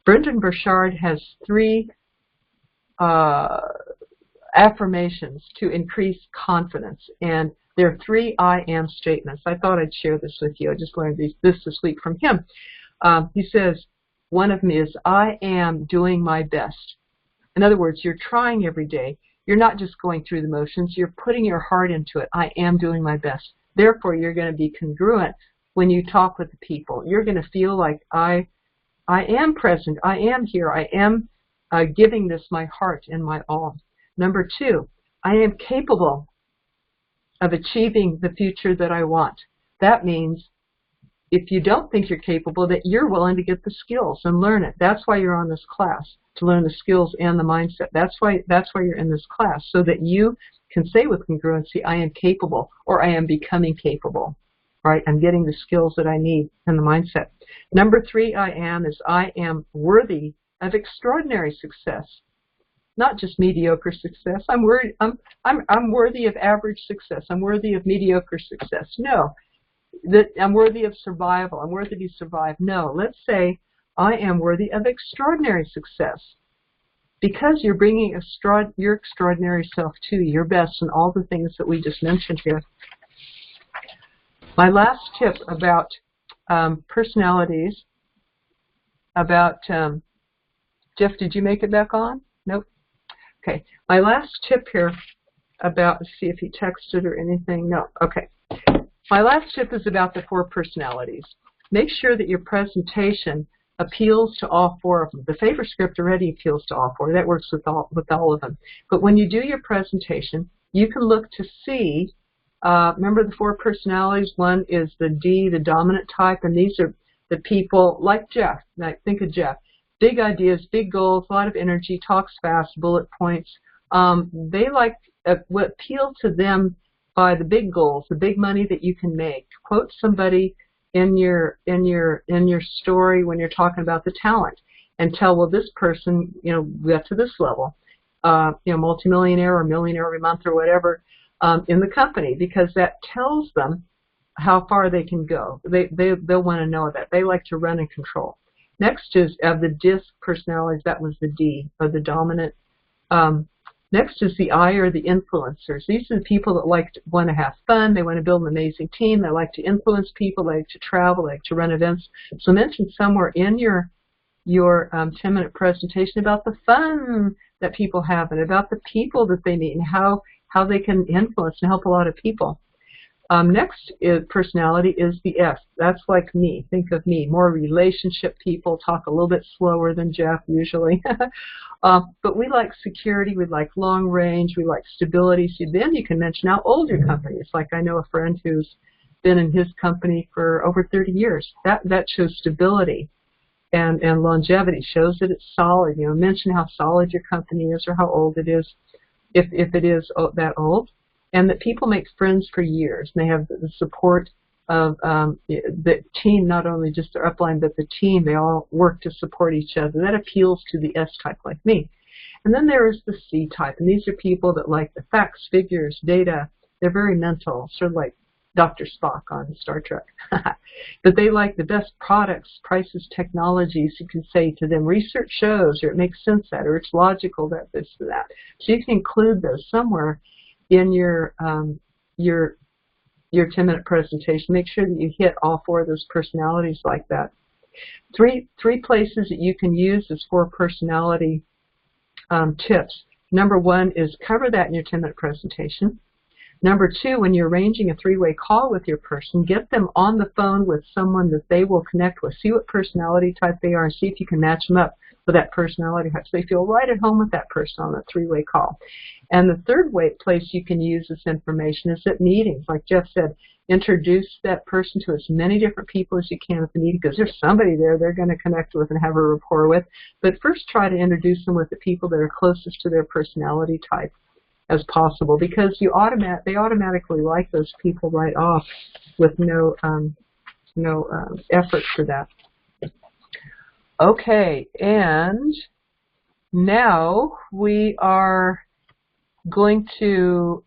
Brendan Burchard has 3 affirmations to increase confidence, and there are 3 I am statements. I thought I'd share this with you. I just learned this week from him. He says, one of them is, I am doing my best. In other words, you're trying every day. You're not just going through the motions. You're putting your heart into it. I am doing my best. Therefore, you're going to be congruent when you talk with the people. You're going to feel like I am present. I am here. I am giving this my heart and my all. Number 2, I am capable of achieving the future that I want. That means if you don't think you're capable, that you're willing to get the skills and learn it. That's why you're on this class, to learn the skills and the mindset. That's why you're in this class, so that you can say with congruency, I am capable, or I am becoming capable, right? I'm getting the skills that I need and the mindset. Number 3, I am worthy of extraordinary success. Not just mediocre success. I'm worthy of average success. I'm worthy of mediocre success. No. That I'm worthy of survival. I'm worthy to survive. No. Let's say I am worthy of extraordinary success, because you're bringing your extraordinary self to your best and all the things that we just mentioned here. My last tip about personalities, about Jeff, did you make it back on? Nope. Okay, my last tip here about, let's see if he texted or anything. No, okay. My last tip is about the 4 personalities. Make sure that your presentation appeals to all 4 of them. The favor script already appeals to all 4. That works with all of them. But when you do your presentation, you can look to see, remember the 4 personalities? One is the D, the dominant type, and these are the people like Jeff. Now, think of Jeff. big ideas, big goals, a lot of energy, talks fast, bullet points. They like what appeals to them by the big goals, the big money that you can make. Quote somebody in your story when you're talking about the talent, and tell, well, this person, got to this level, multimillionaire or millionaire every month or whatever, in the company, because that tells them how far they can go. They'll want to know that. They like to run and control. Next is the DISC personalities. That was the D, or the dominant. Next is the I, or the influencers. These are the people that want to have fun. They want to build an amazing team. They like to influence people. They like to travel. They like to run events. So mention somewhere in your 10-minute presentation about the fun that people have and about the people that they meet and how they can influence and help a lot of people. Next is personality is the S. That's like me. Think of me. More relationship people, talk a little bit slower than Jeff usually. But we like security, we like long range, we like stability. So then you can mention how old your company is. Like I know a friend who's been in his company for over 30 years. That shows stability and longevity, shows that it's solid. Mention how solid your company is or how old it is, if it is that old. And that people make friends for years, and they have the support of the team, not only just their upline, but the team. They all work to support each other. That appeals to the S type like me. And then there is the C type, and these are people that like the facts, figures, data. They're very mental, sort of like Dr. Spock on Star Trek. But they like the best products, prices, technologies. You can say to them, research shows, or it makes sense that, or it's logical that, this or that. So you can include those somewhere in your 10-minute presentation. Make sure that you hit all 4 of those personalities like that. Three places that you can use as 4 personality tips. Number 1 is cover that in your 10-minute presentation. Number 2, when you're arranging a 3-way call with your person, get them on the phone with someone that they will connect with. See what personality type they are and see if you can match them up with that personality type, so they feel right at home with that person on that 3-way call. And the third place you can use this information is at meetings. Like Jeff said, introduce that person to as many different people as you can at the meeting, because there's somebody there they're going to connect with and have a rapport with. But first try to introduce them with the people that are closest to their personality type as possible, because they automatically like those people right off with no effort for that. Okay, and now we are going to,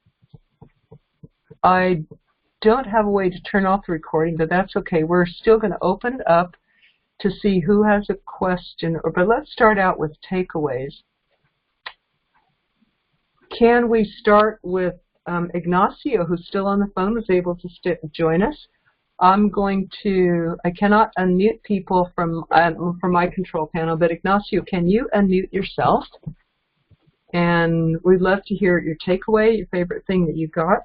I don't have a way to turn off the recording, but that's okay. We're still going to open it up to see who has a question, but let's start out with takeaways. Can we start with Ignacio, who's still on the phone, was able to join us? I cannot unmute people from my control panel, but Ignacio, can you unmute yourself? And we'd love to hear your takeaway, your favorite thing that you got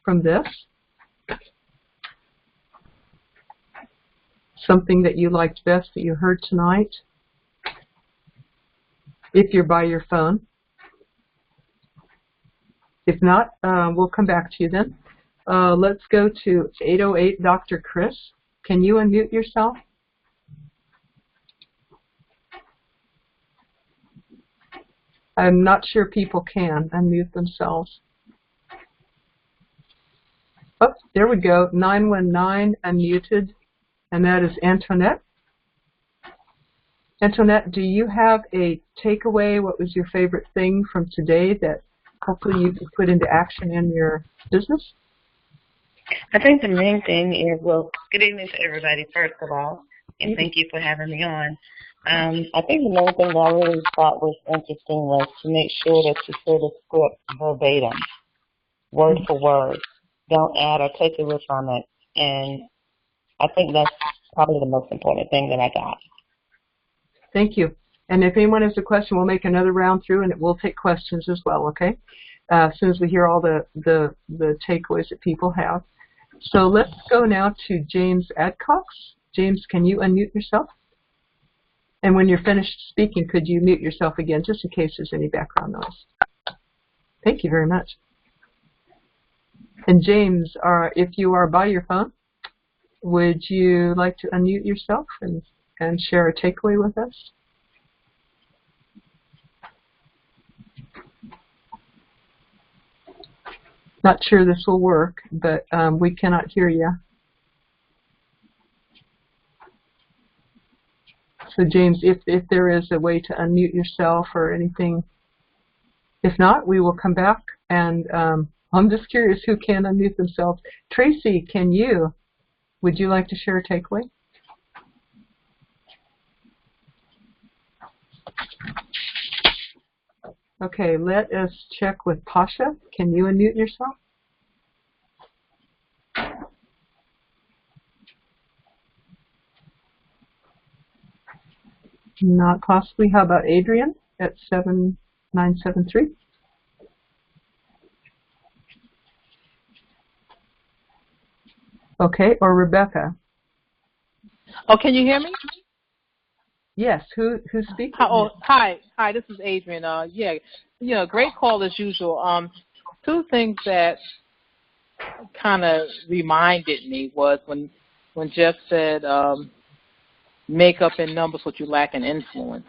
from this. Something that you liked best that you heard tonight, if you're by your phone. If not, we'll come back to you then. Let's go to 808 Dr. Chris. Can you unmute yourself? I'm not sure people can unmute themselves. Oh, there we go. 919 unmuted, and that is Antoinette. Antoinette, do you have a takeaway? What was your favorite thing from today that hopefully you can put into action in your business? I think the main thing is, well, good evening to everybody, first of all, and thank you for having me on. I think the main thing that I really thought was interesting was to make sure that you hear the script verbatim, word for word. Don't add or take away from it. And I think that's probably the most important thing that I got. Thank you. And if anyone has a question, we'll make another round through, and we'll take questions as well, okay? As soon as we hear all the takeaways that people have. So let's go now to James Adcox. James, can you unmute yourself? And when you're finished speaking, could you mute yourself again, just in case there's any background noise? Thank you very much. And James, if you are by your phone, would you like to unmute yourself and share a takeaway with us? Not sure this will work, but we cannot hear you. So James, if there is a way to unmute yourself or anything, if not, we will come back. And I'm just curious who can unmute themselves. Tracy, would you like to share a takeaway? Okay, let us check with Pasha. Can you unmute yourself? Not possibly. How about Adrian at 7973? Okay, or Rebecca. Oh, can you hear me? Yes, who's speaking? Hi, this is Adrian. Great call as usual. Two things that kind of reminded me was when Jeff said, make up in numbers what you lack in influence.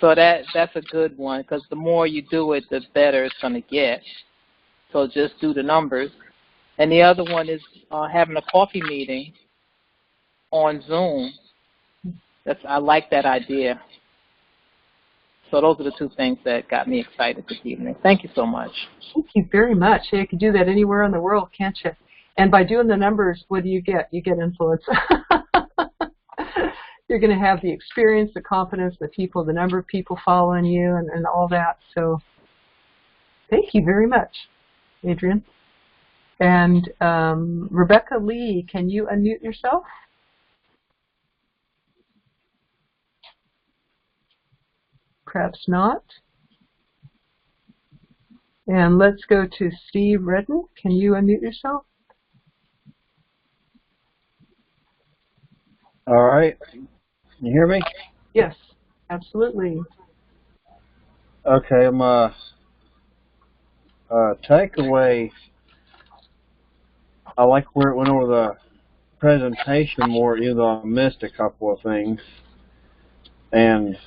So that's a good one, because the more you do it, the better it's going to get. So just do the numbers. And the other one is having a coffee meeting on Zoom. I like that idea. So those are the two things that got me excited this evening. Thank you so much. Thank you very much. You can do that anywhere in the world, can't you? And by doing the numbers, what do you get? You get influence. You're going to have the experience, the confidence, the people, the number of people following you, and all that. So thank you very much, Adrian. And Rebecca Lee, can you unmute yourself? Perhaps not. And let's go to Steve Redden. Can you unmute yourself? All right. Can you hear me? Yes, absolutely. Okay, my takeaway, I like where it went over the presentation more, even though I missed a couple of things. And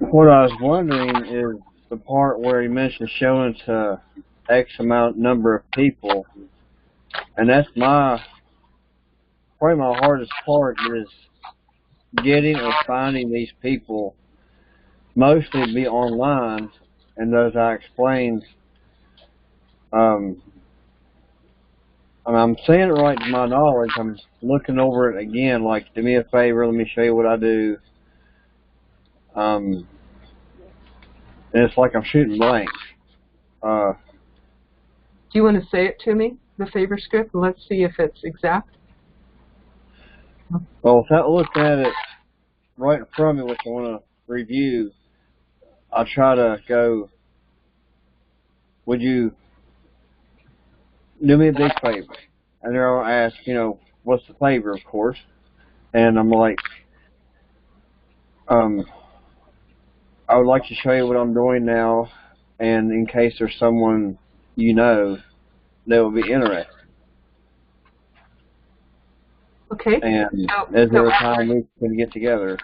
what I was wondering is the part where he mentioned showing to X number of people. And that's probably my hardest part is getting or finding these people, mostly be online, and as I explained, I'm saying it right to my knowledge. I'm looking over it again, like, do me a favor, let me show you what I do. And it's like I'm shooting blanks. Do you want to say it to me, the favor script, and let's see if it's exact? Well, without looking at it right in front of me, which I want to review, I'll try to go, would you do me a big favor? And they'll ask, what's the favor, of course. And I'm like, I would like to show you what I'm doing now, and in case there's someone that would be interested. Okay. And is there a time we can get together?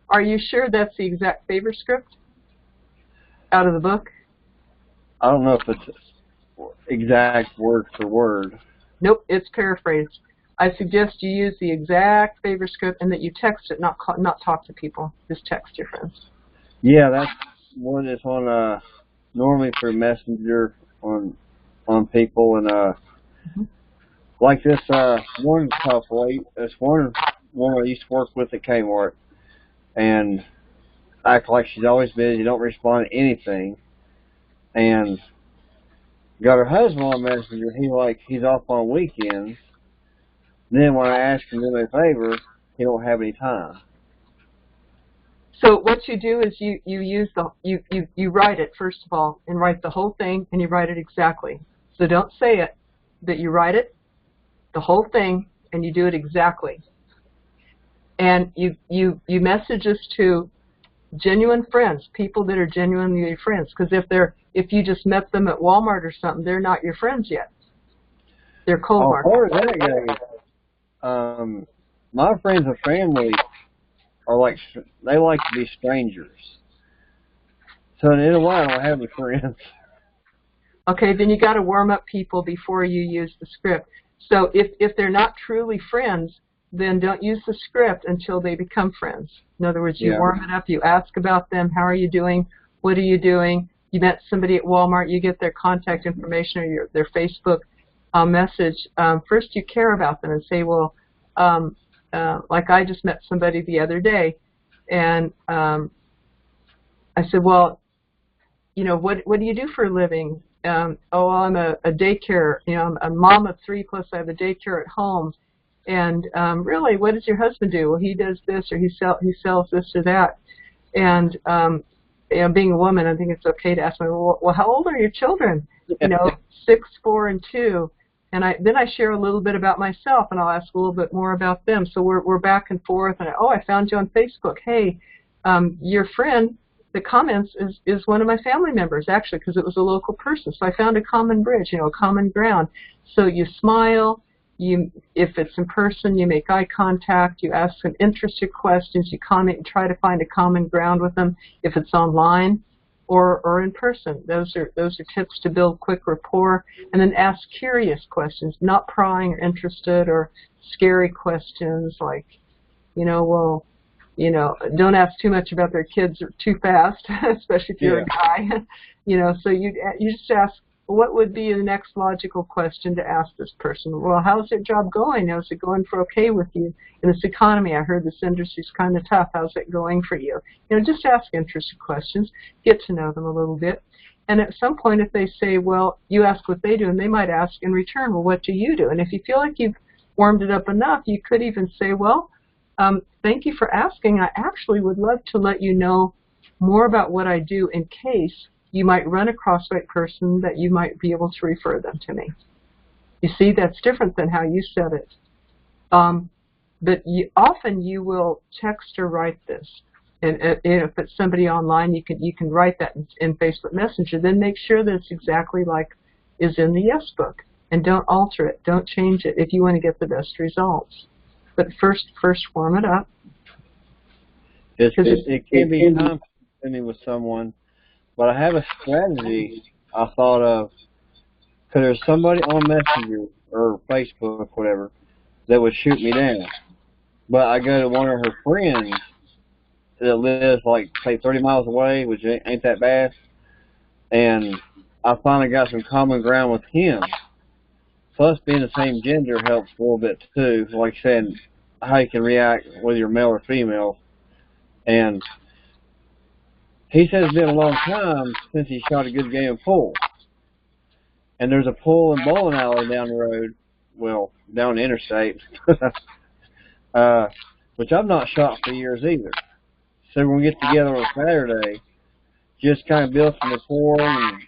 Are you sure that's the exact favor script out of the book? I don't know if it's exact word for word. Nope, it's paraphrased. I suggest you use the exact favor script and that you text it, not talk to people. Just text your friends. Yeah, that's one that's on normally through Messenger on people, and like this one couple, this one woman I used to work with at Kmart, and act like she's always busy, don't respond to anything, and got her husband on Messenger. He's off on weekends. Then when I ask him to do me a favor, he don't have any time. So what you do is you use you write it first of all, and write the whole thing, and you write it exactly. So don't say it, but you write it, the whole thing, and you do it exactly. And you message this to genuine friends, people that are genuinely your friends, because if you just met them at Walmart or something, they're not your friends yet. They're cold markets. As far as that goes, my friends and family are they like to be strangers. So in a way, I don't have any friends. Okay, then you got to warm up people before you use the script. So if they're not truly friends, then don't use the script until they become friends. In other words, you warm it up, you ask about them, how are you doing, what are you doing? You met somebody at Walmart, you get their contact information or their Facebook message. First you care about them and say, well, like I just met somebody the other day, and I said, well, you know, what do you do for a living? Oh, I'm a daycare, you know, I'm a mom of 3 plus I have a daycare at home. And really, what does your husband do? Well, he does this, or he sells this or that. And you know, being a woman, I think it's okay to ask me, well, how old are your children? You know, 6, 4, and 2. And then I share a little bit about myself, and I'll ask a little bit more about them. So we're back and forth. And I found you on Facebook. Hey, your friend that comments is one of my family members, actually, because it was a local person. So I found a common bridge, you know, a common ground. So you smile. If it's in person, you make eye contact, you ask some interested questions, you comment and try to find a common ground with them if it's online or in person. Those are tips to build quick rapport. And then ask curious questions, not prying or interested or scary questions like, you know, well, you know, don't ask too much about their kids too fast, especially if you're a guy. You know, so you just ask, what would be the next logical question to ask this person? Well, how's their job going? How's it going for okay with you? In this economy, I heard this industry's kind of tough. How's it going for you? You know, just ask interested questions. Get to know them a little bit. And at some point, if they say, well, you ask what they do, and they might ask in return, well, what do you do? And if you feel like you've warmed it up enough, you could even say, well, thank you for asking. I actually would love to let you know more about what I do in case you might run across the right person that you might be able to refer them to me. You see, that's different than how you said it. But often you will text or write this. And if it's somebody online, you can write that in Facebook Messenger. Then make sure that it's exactly like is in the Yes book. And don't alter it. Don't change it if you want to get the best results. But first warm it up. It can be time-consuming with someone. But I have a strategy I thought of, because there's somebody on Messenger or Facebook, whatever, that would shoot me down. But I go to one of her friends that lives, like, say, 30 miles away, which ain't that bad, and I finally got some common ground with him. Plus, being the same gender helps a little bit, too. Like I said, how you can react, whether you're male or female. And he says it's been a long time since he shot a good game of pool. And there's a pool and bowling alley down the road, well, down the interstate, which I've not shot for years either. So we're going to get together on Saturday, just kind of build some rapport and,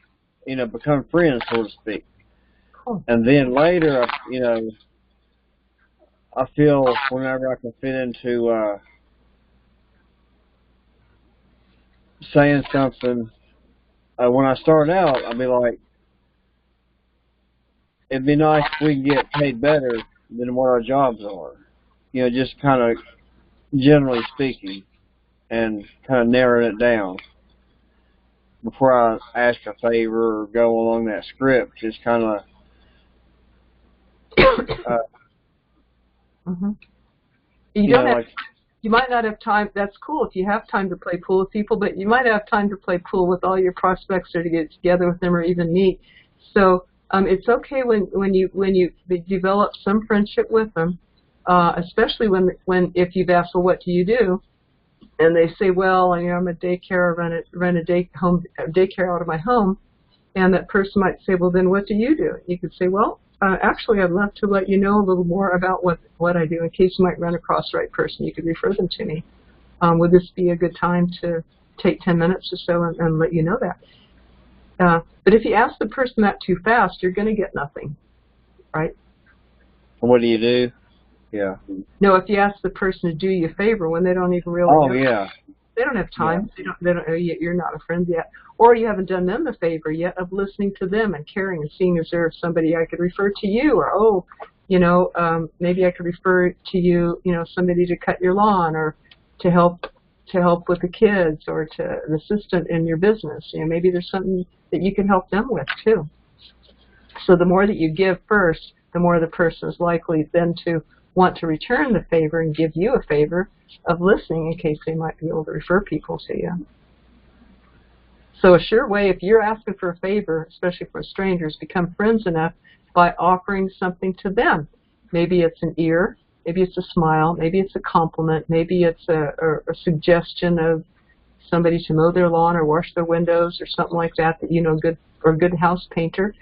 you know, become friends, so to speak. Cool. And then later, you know, I feel whenever I can fit into saying something, when I start out, I'll be like, it'd be nice if we can get paid better than what our jobs are. You know, just kind of generally speaking, and kind of narrowing it down before I ask a favor or go along that script. Just kind of you don't have, you might not have time. That's cool if you have time to play pool with people, but you might have time to play pool with all your prospects or to get together with them or even meet. So it's okay when you develop some friendship with them, especially when if you've asked, well, what do you do? And they say, well, you know, I'm a daycare, run a daycare out of my home. And that person might say, well, then what do you do? You could say, well, actually, I'd love to let you know a little more about what I do in case you might run across the right person. You could refer them to me. Would this be a good time to take 10 minutes or so and let you know that? But if you ask the person that too fast, you're going to get nothing, right? What do you do? Yeah. No, if you ask the person to do you a favor when they don't even really know. Yeah. They don't have time. Yeah. They don't know yet. You're not a friend yet. Or you haven't done them the favor yet of listening to them and caring and seeing is there somebody I could refer to you, or, you know, maybe I could refer to you, you know, somebody to cut your lawn or to help to help with the kids or to an assistant in your business. You know, maybe there's something that you can help them with too. So the more that you give first, the more the person is likely then to want to return the favor and give you a favor of listening in case they might be able to refer people to you. So a sure way, if you're asking for a favor, especially for strangers, become friends enough by offering something to them. Maybe it's an ear, maybe it's a smile, maybe it's a compliment, maybe it's a suggestion of somebody to mow their lawn or wash their windows or something like that you know good, or a good house painter.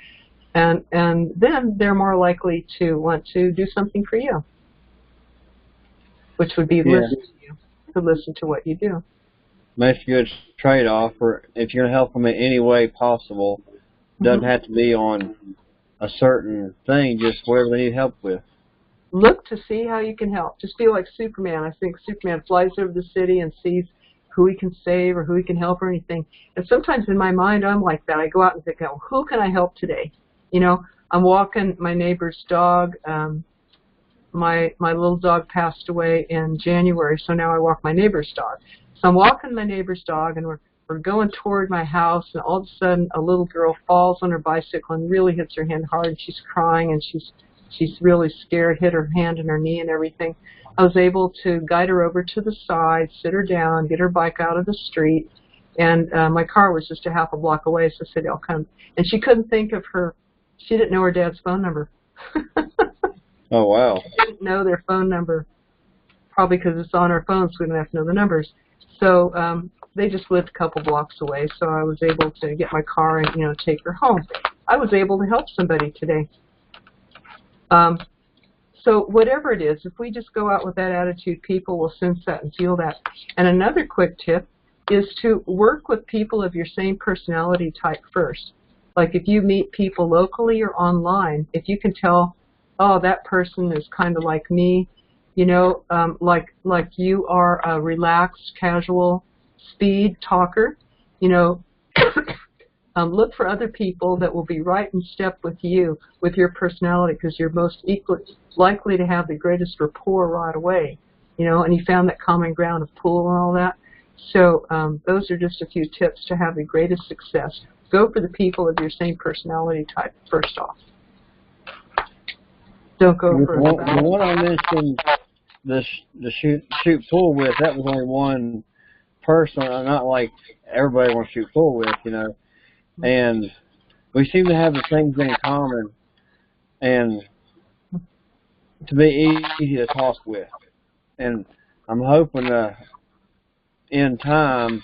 And then they're more likely to want to do something for you, which would be listen to you, to listen to what you do. Makes a good trade-off, or if you're going to help them in any way possible, doesn't have to be on a certain thing, just whatever they need help with. Look to see how you can help. Just be like Superman. I think Superman flies over the city and sees who he can save or who he can help or anything. And sometimes in my mind I'm like that. I go out and think, oh, who can I help today? You know, I'm walking my neighbor's dog. My little dog passed away in January, so now I walk my neighbor's dog. So I'm walking my neighbor's dog, and we're going toward my house, and all of a sudden a little girl falls on her bicycle and really hits her hand hard, and she's crying, and she's really scared, hit her hand and her knee and everything. I was able to guide her over to the side, sit her down, get her bike out of the street, and my car was just a half a block away, so I said, I'll come. And she couldn't think of she didn't know her dad's phone number. Oh, wow. She didn't know their phone number, probably because it's on our phone, so we don't have to know the numbers. So they just lived a couple blocks away, so I was able to get my car and, you know, take her home. I was able to help somebody today. So whatever it is, if we just go out with that attitude, people will sense that and feel that. And another quick tip is to work with people of your same personality type first. Like if you meet people locally or online, if you can tell, oh, that person is kind of like me, you know, like you are a relaxed, casual, speed talker, you know, look for other people that will be right in step with you, with your personality, because you're most equally likely to have the greatest rapport right away, you know, and you found that common ground of pool and all that. So those are just a few tips to have the greatest success. Go for the people of your same personality type first off. Don't go for the one I mentioned, the shoot pool with, that was only one person, not like everybody wants to shoot pool with, you know. And we seem to have the same thing in common and to be easy to talk with. And I'm hoping in time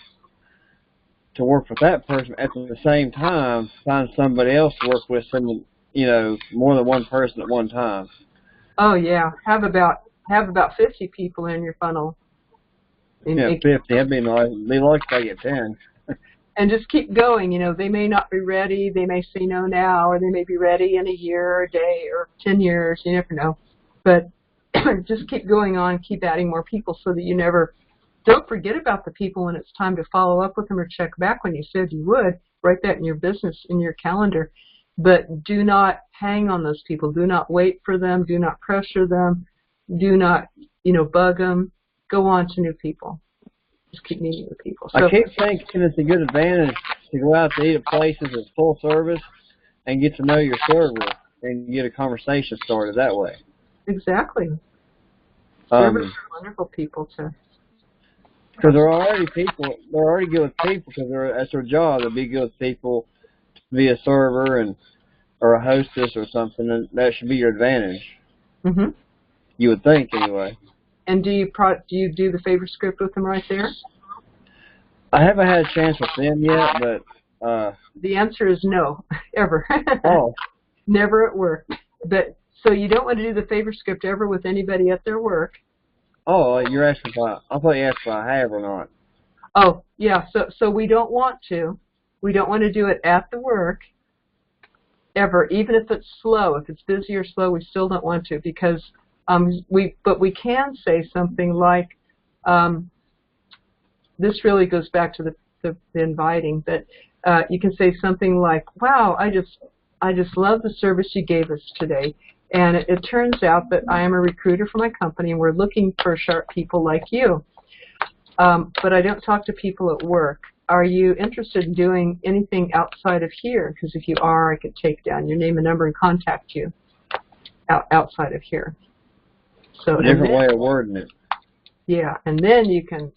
to work with that person at the same time, find somebody else to work with, some, you know, more than one person at one time. Oh yeah, have about 50 people in your funnel. Yeah, 50. That'd be nice. Be lucky if I get 10. And just keep going. You know, they may not be ready. They may say no now, or they may be ready in a year or a day or 10 years. You never know. But just keep going on, keep adding more people so that you never, don't forget about the people when it's time to follow up with them or check back when you said you would. Write that in your business, in your calendar. But do not hang on those people. Do not wait for them. Do not pressure them. Do not, you know, bug them. Go on to new people. Just keep meeting with people. So, I keep thinking it's a good advantage to go out to eat at places that's full service and get to know your server and get a conversation started that way. Exactly. Servers are wonderful people to. Because they're already good with people because that's their job to be good with people, to be a server or a hostess or something. And that should be your advantage. Mm-hmm. You would think, anyway. And do you do the favor script with them right there? I haven't had a chance with them yet, but the answer is no, ever. Oh, never at work. But so you don't want to do the favor script ever with anybody at their work. Oh, you're asking if I thought you asked if I have or not. Oh, yeah. So we don't want to. We don't want to do it at the work ever, even if it's slow. If it's busy or slow, we still don't want to because. But we can say something like, this really goes back to the inviting, but you can say something like, wow, I just love the service you gave us today. And it turns out that I am a recruiter for my company, and we're looking for sharp people like you. but I don't talk to people at work. Are you interested in doing anything outside of here? Because if you are, I could take down your name and number and contact you outside of here. So Different way of wording it. Yeah, and then you can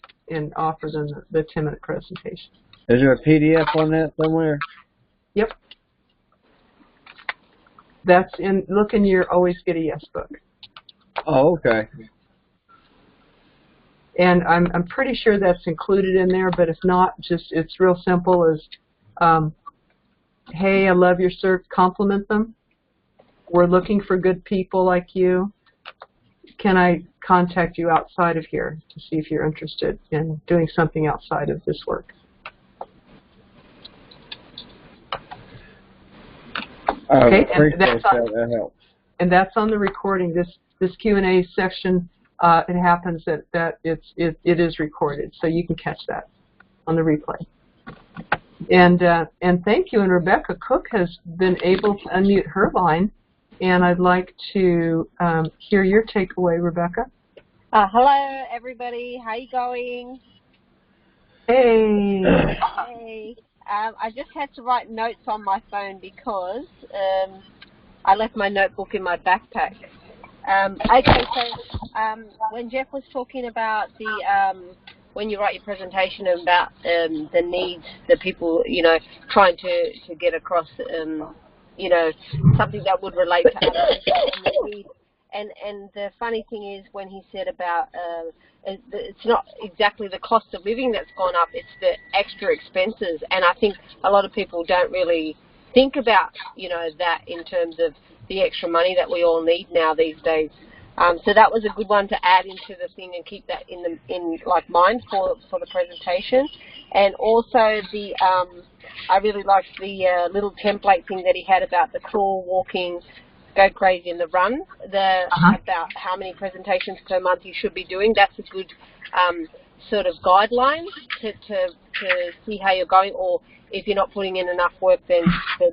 offer them the 10-minute presentation. Is there a PDF on that somewhere? Yep. That's in, look in your Always Get a Yes book. Oh, okay. And I'm pretty sure that's included in there, but if not, just it's real simple as, hey, I love your service, compliment them. We're looking for good people like you. Can I contact you outside of here to see if you're interested in doing something outside of this work? Okay, and that helps. And that's on the recording. This Q&A section, it happens that it is recorded, so you can catch that on the replay. And thank you. And Rebecca Cook has been able to unmute her line, and I'd like to hear your takeaway, Rebecca. Hello, everybody. How you going? Hey. Hey. I just had to write notes on my phone because I left my notebook in my backpack. Okay, so when Jeff was talking about the when you write your presentation about the needs that people, trying to get across, something that would relate to others and the need. And the funny thing is when he said about it's not exactly the cost of living that's gone up, it's the extra expenses. And I think a lot of people don't really think about, that in terms of the extra money that we all need now these days. So that was a good one to add into the thing and keep that in mind for the presentation. And also the I really liked the little template thing that he had about the crawl, walking, go crazy in the run, about how many presentations per month you should be doing. That's a good sort of guideline to see how you're going, or if you're not putting in enough work, then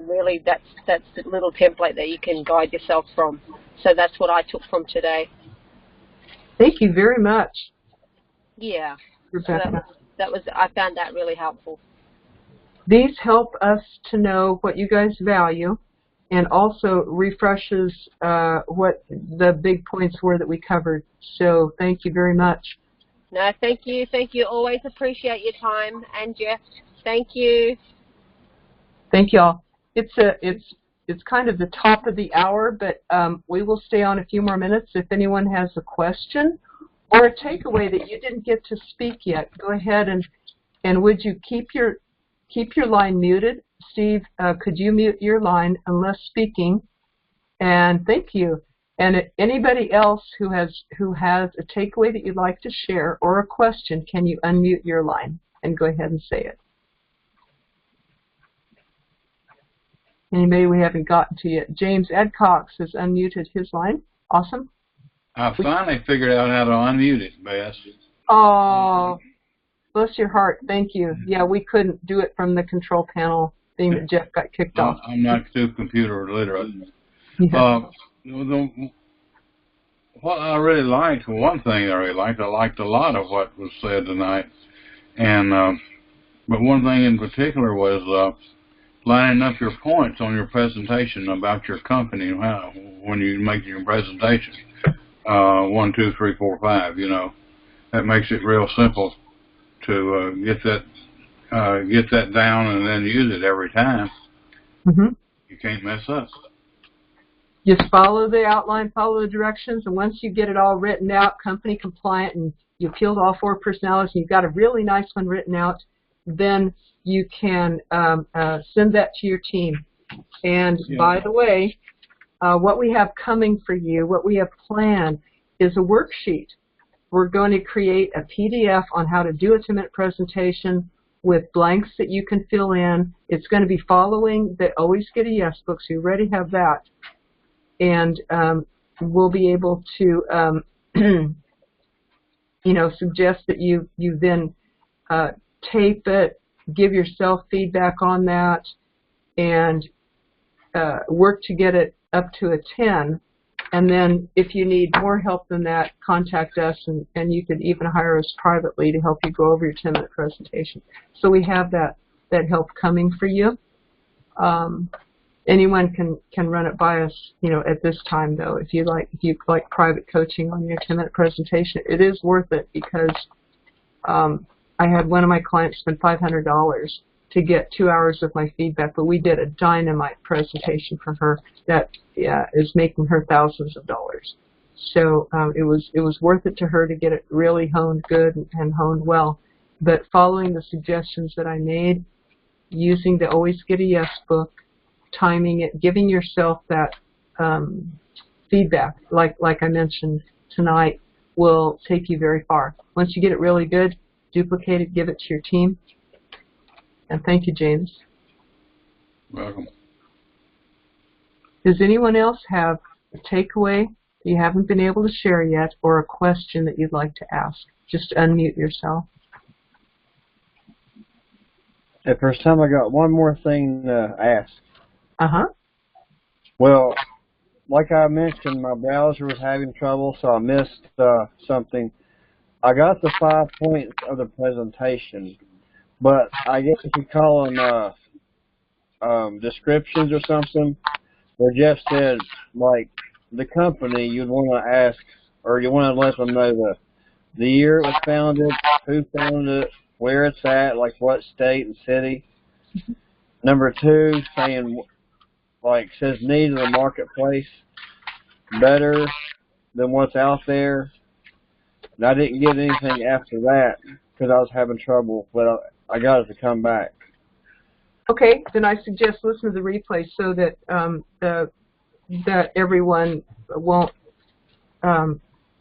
really that's the little template that you can guide yourself from. So that's what I took from today. Thank you very much. Yeah, Rebecca. So I found that really helpful. These help us to know what you guys value, and also refreshes what the big points were that we covered. So thank you very much. No, thank you. Thank you. Always appreciate your time. And Jeff, thank you. Thank you all. It's kind of the top of the hour, but we will stay on a few more minutes. If anyone has a question or a takeaway that you didn't get to speak yet, go ahead and would you keep your line muted. Steve, could you mute your line unless speaking? And thank you. And anybody else who has a takeaway that you'd like to share or a question, can you unmute your line and go ahead and say it? Anybody we haven't gotten to yet? James Edcox has unmuted his line. Awesome. I finally figured out how to unmute it, Bess. Oh, bless your heart. Thank you. Yeah, we couldn't do it from the control panel thing that Jeff got kicked off. I'm not too computer literate. Yeah. What I really liked, one thing I liked a lot of what was said tonight. And but one thing in particular was lining up your points on your presentation about your company when you make your presentation. 1, 2, 3, 4, 5. That makes it real simple to get that down and then use it every time. Mm-hmm. You can't mess up. Just follow the outline, follow the directions, and once you get it all written out, company compliant, and you've killed all 4 personalities, and you've got a really nice one written out, then you can send that to your team. And by the way, what we have coming for you, what we have planned, is a worksheet. We're going to create a PDF on how to do a 10-minute presentation with blanks that you can fill in. It's going to be following the Always Get a Yes book, so you already have that. And we'll be able to, suggest that you then tape it, give yourself feedback on that, and work to get it up to a 10 And then if you need more help than that, contact us, and you could even hire us privately to help you go over your 10-minute presentation. So we have that help coming for you. Anyone can run it by us, at this time though. If you like private coaching on your 10-minute presentation, it is worth it, because I had one of my clients spend $500 to get 2 hours of my feedback, but we did a dynamite presentation for her that is making her thousands of dollars. So it was worth it to her to get it really honed good and honed well. But following the suggestions that I made, using the Always Get a Yes book, timing it, giving yourself that feedback, like I mentioned tonight, will take you very far. Once you get it really good, duplicate it, give it to your team. And thank you, James. Welcome. Does anyone else have a takeaway you haven't been able to share yet, or a question that you'd like to ask? Just unmute yourself. At first time, I got one more thing to ask. Uh-huh. Well, like I mentioned, my browser was having trouble, so I missed something. I got the 5 points of the presentation, but I guess if you call them descriptions or something, where Jeff said, like, the company, you'd want to ask, or you want to let them know the year it was founded, who founded it, where it's at, like what state and city. Number 2, saying, like, says needs of the marketplace better than what's out there. And I didn't get anything after that because I was having trouble, but I got it to come back. Okay, then I suggest listen to the replay so that that everyone won't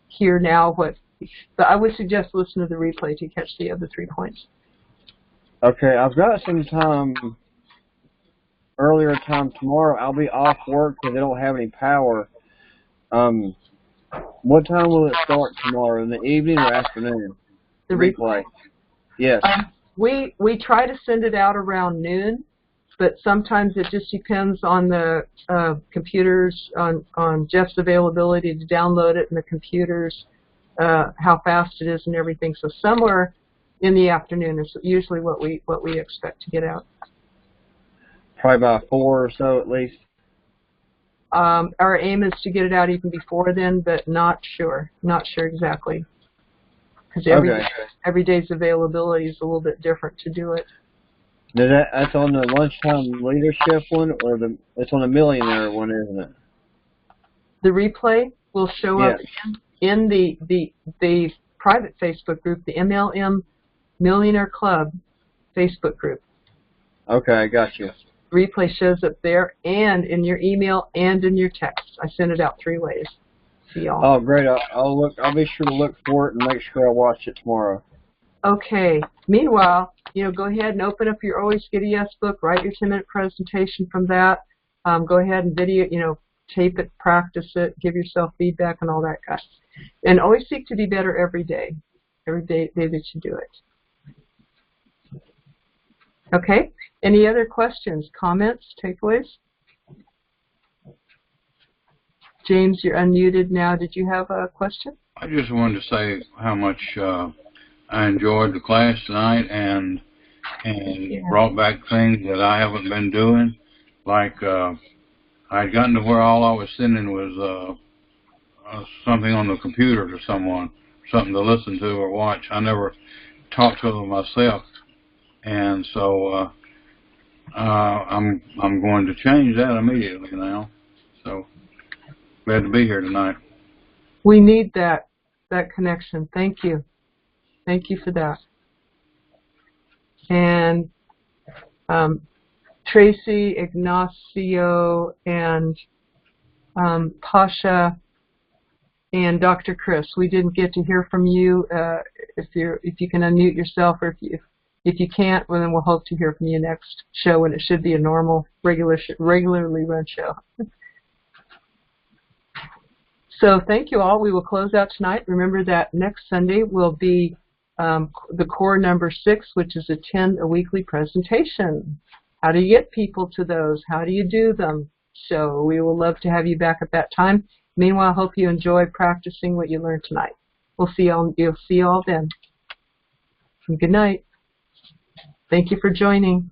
hear now what. But I would suggest listen to the replay to catch the other 3 points. Okay, I've got some time, earlier time tomorrow. I'll be off work because they don't have any power. What time will it start tomorrow, in the evening or afternoon? The replay? Yes. We try to send it out around noon, but sometimes it just depends on the computers, on Jeff's availability to download it, and the computers, how fast it is and everything. So somewhere in the afternoon is usually what we expect to get out. Probably by 4 or so at least. Our aim is to get it out even before then, but not sure exactly, because every day's availability is a little bit different to do it. That's on the lunchtime leadership one, or it's on the millionaire one, isn't it? The replay will show up in the private Facebook group, the MLM Millionaire Club Facebook group. Okay, I got you. Replay shows up there, and in your email, and in your text. I send it out 3 ways to y'all. Oh, great! I'll be sure to look for it and make sure I watch it tomorrow. Okay. Meanwhile, go ahead and open up your Always Get a Yes book. Write your 10-minute presentation from that. Go ahead and video, tape it, practice it, give yourself feedback, and all that kind. And always seek to be better every day that you do it. Okay. Any other questions, comments, takeaways? James, you're unmuted now. Did you have a question? I just wanted to say how much I enjoyed the class tonight, and brought back things that I haven't been doing. Like I had gotten to where all I was sending was something on the computer to someone, something to listen to or watch. I never talked to them myself, and so I'm going to change that immediately now. So glad to be here tonight. We need that connection. Thank you. Thank you for that. And Tracy, Ignacio, and Pasha, and Dr. Chris, we didn't get to hear from you. If you can unmute yourself, or if you can't, well, then we'll hope to hear from you next show, and it should be a normal, regularly run show. So thank you all. We will close out tonight. Remember that next Sunday will be the core number 6, which is attend a weekly presentation. How do you get people to those? How do you do them? So we will love to have you back at that time. Meanwhile, I hope you enjoy practicing what you learned tonight. You'll see you all then. And good night. Thank you for joining.